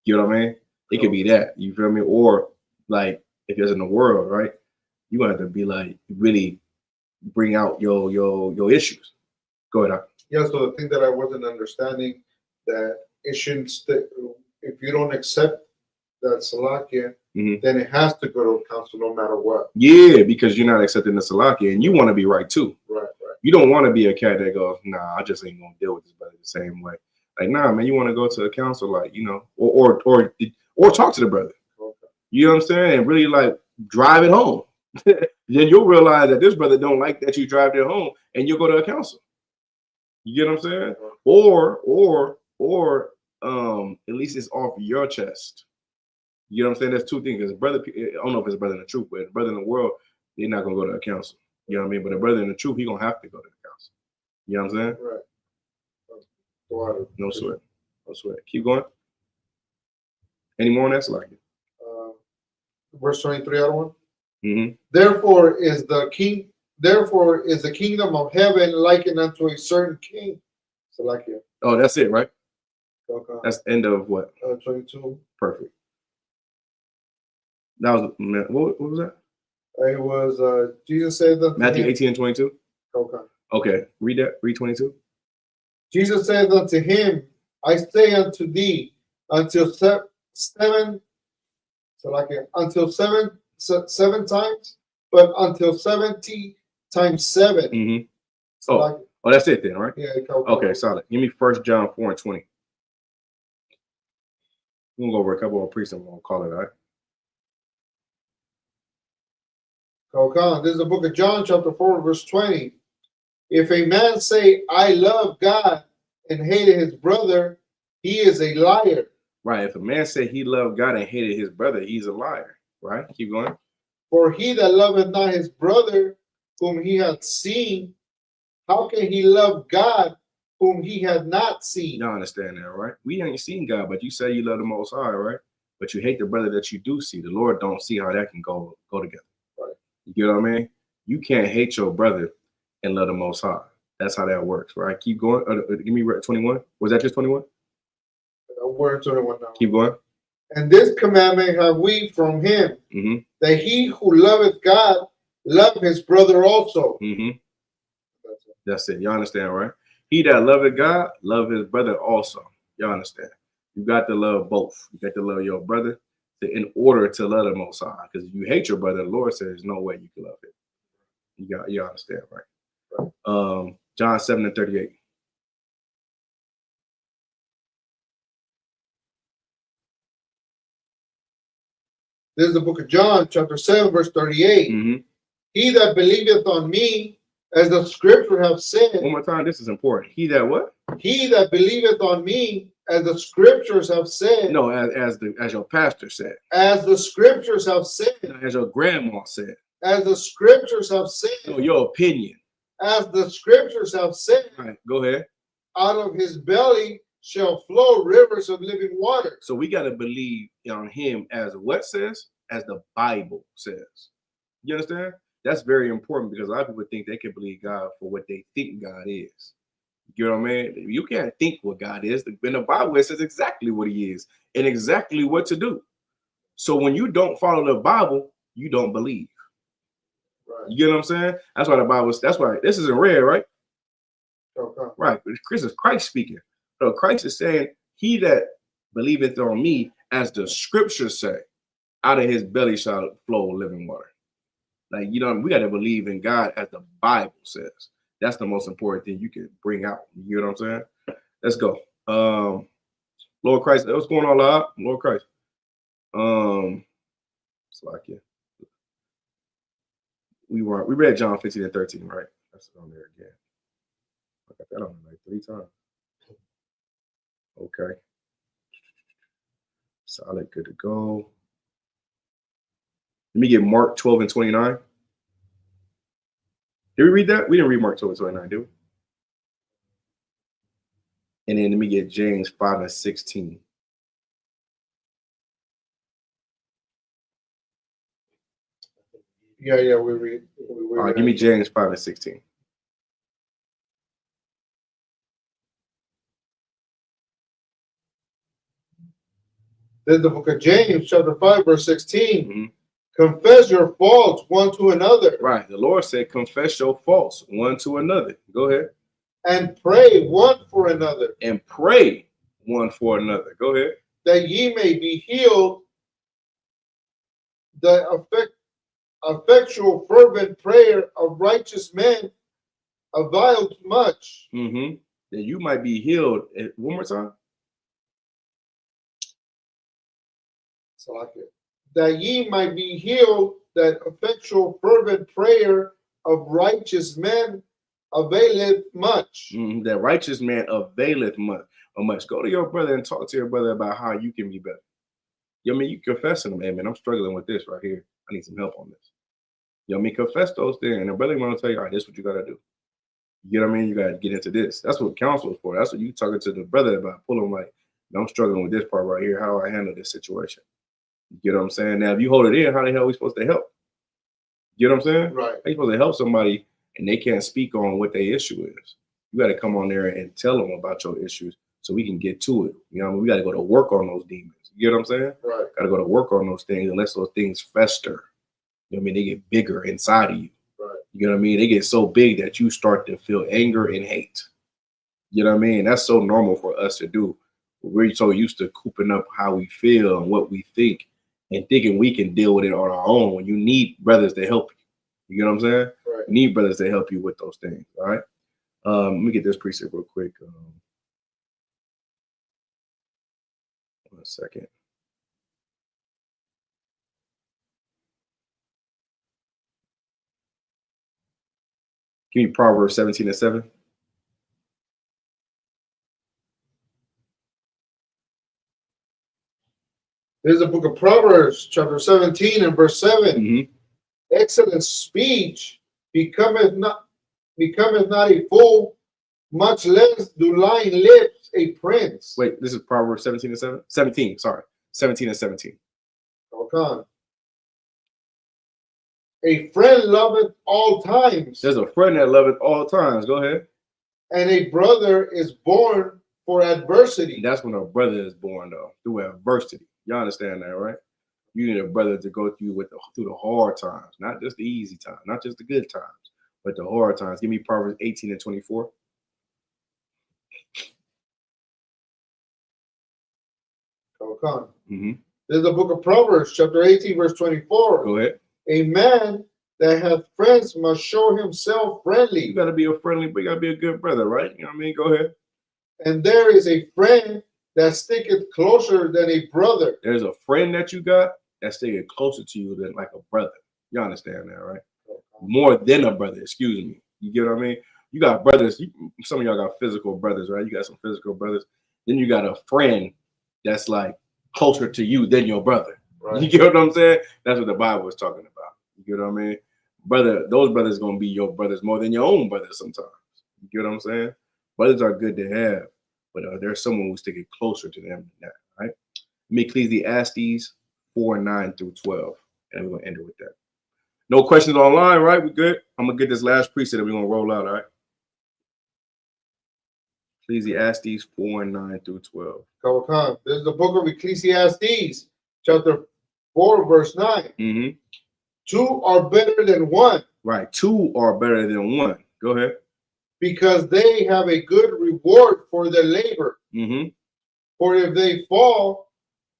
You know what I mean? It could be that. You feel me? Or like if it's in the world, right? You have to be like really bring out your issues. Go ahead. Yeah. So the thing that I wasn't understanding, that it shouldn't. If you don't accept that Salakia, then it has to go to council no matter what. Yeah, because you're not accepting the Salakia, and you want to be right too. Right. You don't want to be a cat that goes, nah, I just ain't gonna deal with this brother the same way. Like, nah, man, you want to go to a council, like, you know, or talk to the brother. Okay. You know what I'm saying? And really like drive it home. Then you'll realize that this brother don't like that you drive it home, and you'll go to a council. You get what I'm saying? Or at least it's off your chest. You know what I'm saying? There's two things. Because brother, I don't know if it's a brother in the truth, but a brother in the world, they're not gonna go to a council. You know what I mean? But a brother in the truth, he gonna have to go to the council. You know what I'm saying? Right. No sweat. No sweat. Keep going. Any more on that? Like it. Verse 23, other one. Therefore is the kingdom of heaven likened unto a certain king. So like it. Oh, that's it, right? Okay. That's the end of what? 22. Perfect. That was what was that? It was Jesus said that Matthew 18 and 22. Okay. Read that. Read 22. Jesus said unto him, I say unto thee, until seven times, but until 70 times 7. Oh, that's it then, right? Yeah. Okay, solid. Give me 1 John 4:20. We're gonna go over a couple of priests and we'll call it, all right? This is the book of John, chapter 4, verse 20. If a man say, I love God and hated his brother, he is a liar. Right. If a man say he loved God and hated his brother, he's a liar. Right? Keep going. For he that loveth not his brother whom he hath seen, how can he love God whom he had not seen? Y'all understand that, right? We ain't seen God, but you say you love the Most High, right? But you hate the brother that you do see. The Lord don't see how that can go together. Right. You get what I mean? You can't hate your brother and love the Most High. That's how that works, right? Keep going. Give me 21. Was that just 21? We're 21 now. Keep going. And this commandment have we from him, that he who loveth God love his brother also. That's it. Y'all understand, right? He that loveth God, love his brother also. Y'all understand? You got to love both. You got to love your brother in order to love the Most High. Because if you hate your brother, the Lord says there's no way you can love him. You understand, right? John 7:38. This is the book of John, chapter 7, verse 38. He that believeth on me, as the scripture have said. One more time, this is important. He that what? He that believeth on me, as the scriptures have said. No, as your pastor said. As the scriptures have said. As your grandma said. As the scriptures have said. No, your opinion. As the scriptures have said. All right, go ahead. Out of his belly shall flow rivers of living water. So we got to believe on him as what says, as the Bible says. You understand? That's very important because a lot of people think they can believe God for what they think God is. You know what I mean? You can't think what God is. In the Bible, it says exactly what he is and exactly what to do. So when you don't follow the Bible, you don't believe. Right. You get what I'm saying? That's why the Bible, that's why this is in red, right? Okay. Right. This is Christ speaking. So Christ is saying, he that believeth on me, as the scriptures say, out of his belly shall flow living water. Like, you know, we got to believe in God as the Bible says. That's the most important thing you can bring out. You know what I'm saying? Let's go. Lord Christ, what's going on, Lord? Lord Christ. It's like, yeah. We read John 15:13, right? That's on there again. I got that on like 3 times. Okay. Solid, good to go. Let me get Mark 12:29. Did we read that? We didn't read Mark 12:29, did we? And then let me get James 5:16. Yeah, we read. All right, give me James 5:16. This is the book of James, chapter 5, verse 16. Confess your faults one to another. Right. The Lord said, confess your faults one to another. Go ahead. And pray one for another. And pray one for another. Go ahead. That ye may be healed. The effectual, fervent prayer of righteous men availeth much. That you might be healed. One more time. So I can. That ye might be healed, that effectual fervent prayer of righteous men availeth much. That righteous man availeth much. Go to your brother and talk to your brother about how you can be better. You know what I mean? You confess to them, hey man, I'm struggling with this right here. I need some help on this. You know what I mean? Confess those things. And the brother want to tell you, all right, this is what you got to do. You know what I mean? You got to get into this. That's what counsel is for. That's what you talking to the brother about. Pull him like, I'm struggling with this part right here, how I handle this situation. You know what I'm saying? Now, if you hold it in, how the hell are we supposed to help? You know what I'm saying? Right. How you supposed to help somebody and they can't speak on what their issue is? You got to come on there and tell them about your issues so we can get to it. You know what I mean? We got to go to work on those demons. You know what I'm saying? Right. Got to go to work on those things unless those things fester. You know what I mean? They get bigger inside of you. Right. You know what I mean? They get so big that you start to feel anger and hate. You know what I mean? That's so normal for us to do. We're so used to cooping up how we feel and what we think and thinking we can deal with it on our own when you need brothers to help you. You know what I'm saying? Right. You need brothers to help you with those things. All right. Let me get this precept real quick. 1 second. Give me Proverbs 17:7. There's the book of Proverbs, chapter 17 and verse 7. Mm-hmm. Excellent speech becometh not a fool, much less do lying lips a prince. Wait, this is Proverbs 17:7? 17, sorry. 17 and 17. Okay. A friend loveth all times. There's a friend that loveth all times. Go ahead. And a brother is born for adversity. That's when a brother is born, though, through adversity. You understand that, right? You need a brother to go through through the hard times, not just the easy times, not just the good times, but the hard times. Give me Proverbs 18 and 24. Okay. Mm-hmm. There's the book of Proverbs, chapter 18, verse 24. Go ahead. A man that hath friends must show himself friendly. You got to be a friendly, but you got to be a good brother, right? You know what I mean? Go ahead. And there is a friend that sticketh closer than a brother. There's a friend that you got that sticketh closer to you than like a brother. You understand that, right? More than a brother, excuse me. You get what I mean? You got brothers. Some of y'all got physical brothers, right? You got some physical brothers. Then you got a friend that's like closer to you than your brother. Right. You get what I'm saying? That's what the Bible is talking about. You get what I mean? Brother, those brothers gonna be your brothers more than your own brothers sometimes. You get what I'm saying? Brothers are good to have, but there's someone who's sticking closer to them than that, right? Ecclesiastes 4:9 through 12, and we're gonna end it with that. No questions online, right? We good? I'm gonna get this last precept and we're gonna roll out, all right? Ecclesiastes 4:9 through 12. Come on. This is the book of Ecclesiastes, chapter 4, verse 9. Mm-hmm. Two are better than one. Right. Two are better than one. Go ahead. Because they have a good reward for their labor. Mm-hmm. For if they fall,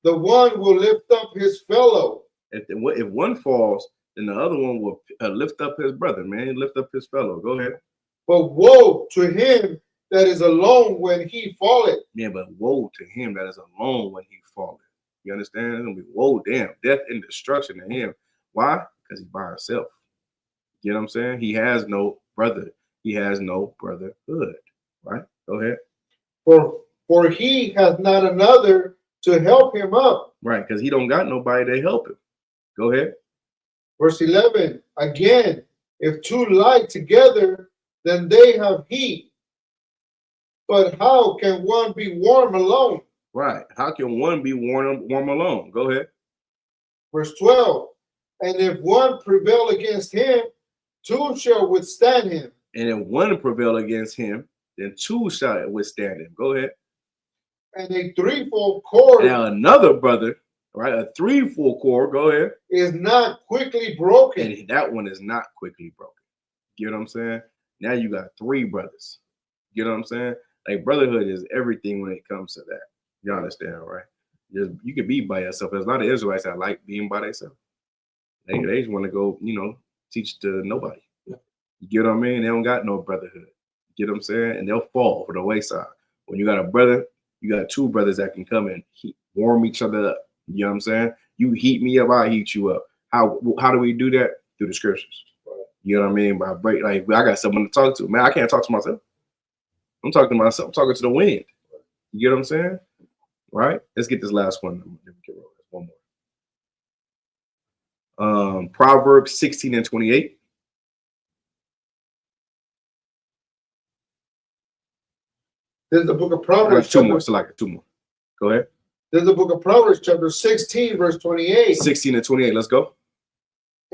the one will lift up his fellow. If one falls, then the other one will lift up his brother, man. Lift up his fellow. Go ahead. But woe to him that is alone when he falleth. Yeah, but woe to him that is alone when he falleth. You understand? It's going to be woe, damn, death and destruction to him. Why? Because he's by himself. You know what I'm saying? He has no brother. He has no brotherhood. Right? Go ahead. For he hath not another to help him up. Right, because he don't got nobody to help him. Go ahead. Verse 11, again, if two lie together, then they have heat. But how can one be warm alone? Right. How can one be warm alone? Go ahead. Verse 12, and if one prevail against him, two shall withstand him. And if one prevail against him, then two shall withstand him. Go ahead. And a threefold cord. Now another brother, right? A threefold cord. Go ahead. Is not quickly broken. And that one is not quickly broken. You know what I'm saying? Now you got three brothers. You know what I'm saying? Like brotherhood is everything when it comes to that. You understand, right? You can be by yourself. There's a lot of Israelites that like being by themselves. They just want to go, teach to nobody. You get what I mean? They don't got no brotherhood. You get what I'm saying? And they'll fall for the wayside. When you got a brother, you got two brothers that can come and warm each other up. You know what I'm saying? You heat me up, I heat you up. How do we do that? Through the scriptures. You know what I mean? By I got someone to talk to. Man, I can't talk to myself. I'm talking to myself. I'm talking to the wind. You get what I'm saying? Right? Let's get this last one. One more. Proverbs 16 and 28. There's the book of Proverbs. Two more. Go ahead. There's the book of Proverbs, chapter 16, verse 28. 16 and 28. Let's go.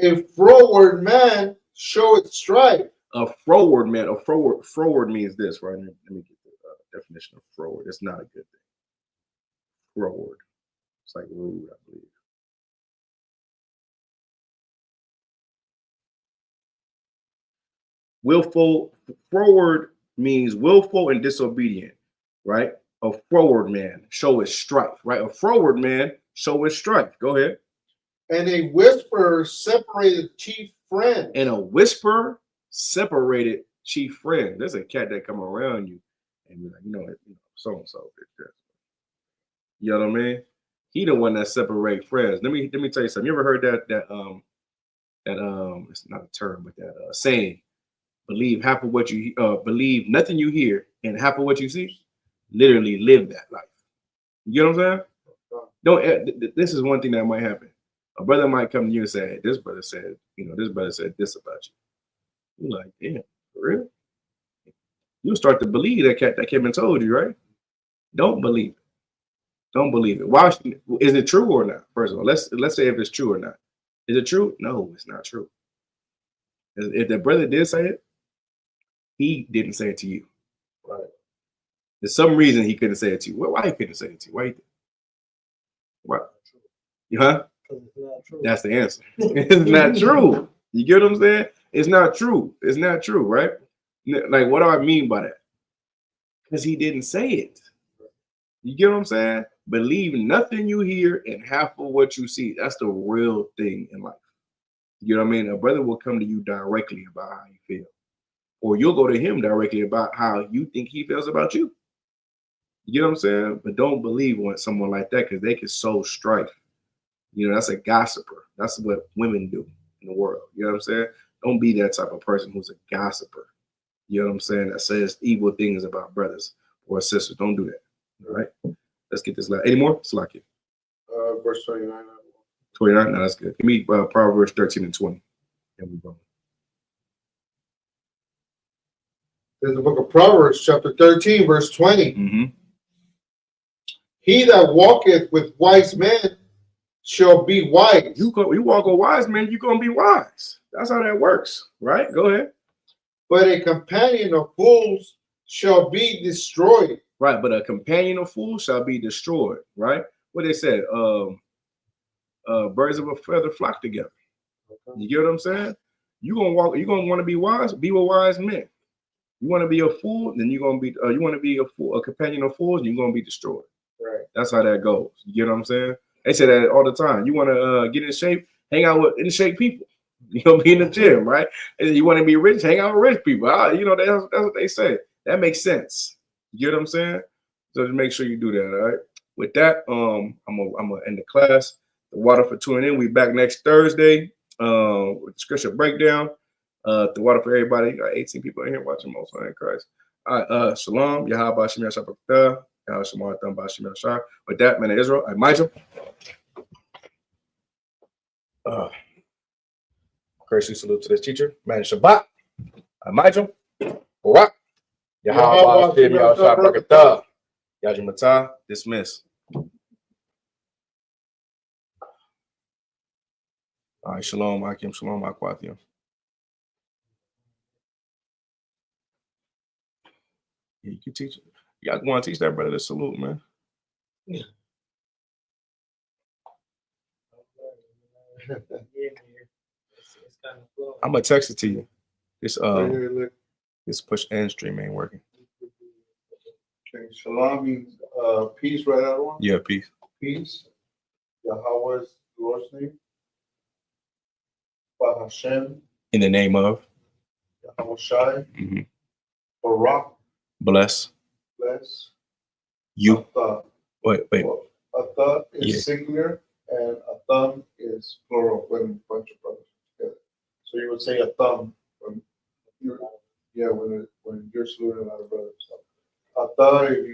A froward man showeth strife. A froward man. Froward means this, right? Let me get the definition of froward. It's not a good thing. Froward. It's like rude, I believe. Froward means willful and disobedient, right? A froward man showeth strife, right? A froward man showeth strife. Go ahead. And a whisperer separated chief friends. And a whisperer separated chief friend. There's a cat that come around you and be like, so and so. You know what I mean? He the one that separate friends. Let me tell you something. You ever heard that it's not a term, but that saying, believe half of what you believe nothing you hear and half of what you see? Literally live that life. You know what I'm saying? Don't. This is one thing that might happen. A brother might come to you and say, "This brother said, this brother said this about you." You're like, "Damn, for real?" You start to believe that came and told you, right? Don't believe it. Don't believe it. Why? Is it true or not? First of all, let's say if it's true or not. Is it true? No, it's not true. If the brother did say it, he didn't say it to you. Right. There's some reason he couldn't say it to you. Why he couldn't say it to you? Why? What? Huh? That's the answer. It's not true. You get what I'm saying? It's not true. It's not true, right? Like, what do I mean by that? Because he didn't say it. You get what I'm saying? Believe nothing you hear and half of what you see. That's the real thing in life. You know what I mean? A brother will come to you directly about how you feel. Or you'll go to him directly about how you think he feels about you. You know what I'm saying? But don't believe when someone like that, because they can sow strife. That's a gossiper. That's what women do in the world. You know what I'm saying? Don't be that type of person who's a gossiper. You know what I'm saying? That says evil things about brothers or sisters. Don't do that. All right? Let's get this last. Any more? Slack it. Verse 29. 29? No, that's good. Give me Proverbs 13 and 20. And we go. There's the book of Proverbs, chapter 13, verse 20. Mm-hmm. He that walketh with wise men shall be wise. You walk with wise men, you're going to be wise. That's how that works, right? Go ahead. But a companion of fools shall be destroyed. Right, but a companion of fools shall be destroyed, right? What they said, birds of a feather flock together. Okay. You get what I'm saying? You're going to want to be wise, be with wise men. You want to be a fool, then you're going to be, you want to be a companion of fools, and you're going to be destroyed. Right. That's how that goes. You get what I'm saying? They say that all the time. You want to get in shape, hang out with in shape people. You know, be in the gym, right? And you want to be rich, hang out with rich people. That's what they say. That makes sense. You get what I'm saying? So just make sure you do that, all right? With that, I'm gonna end the class. The water for tuning in. We back next Thursday with the scripture breakdown. The water for everybody. Got 18 people in here watching most in Christ. All right, shalom. Yahweh Shem Yahshua. With that, man of Israel, I Michael. Gracious salute to this teacher, man Shabbat. I Michael. Barak. Yahweh Shem Yahshua. Yajimata. Dismiss. All right, shalom, Akim, shalom, Akwathium. Yeah, you can teach it. Y'all want to teach that brother the salute, man. Yeah. I'm gonna text it to you. This push end stream ain't working. Okay, shalom means peace, right, everyone? Yeah, peace. Peace. Yahweh's Lord's name. Hashem. In the name of Yahweh Shai. Mm-hmm. Barak. Bless. Bless. You. Atha. Wait. Well, Atha is singular and Atham is plural when a bunch of brothers together. So you would say Atham when you're saluting another brother. So Atha, if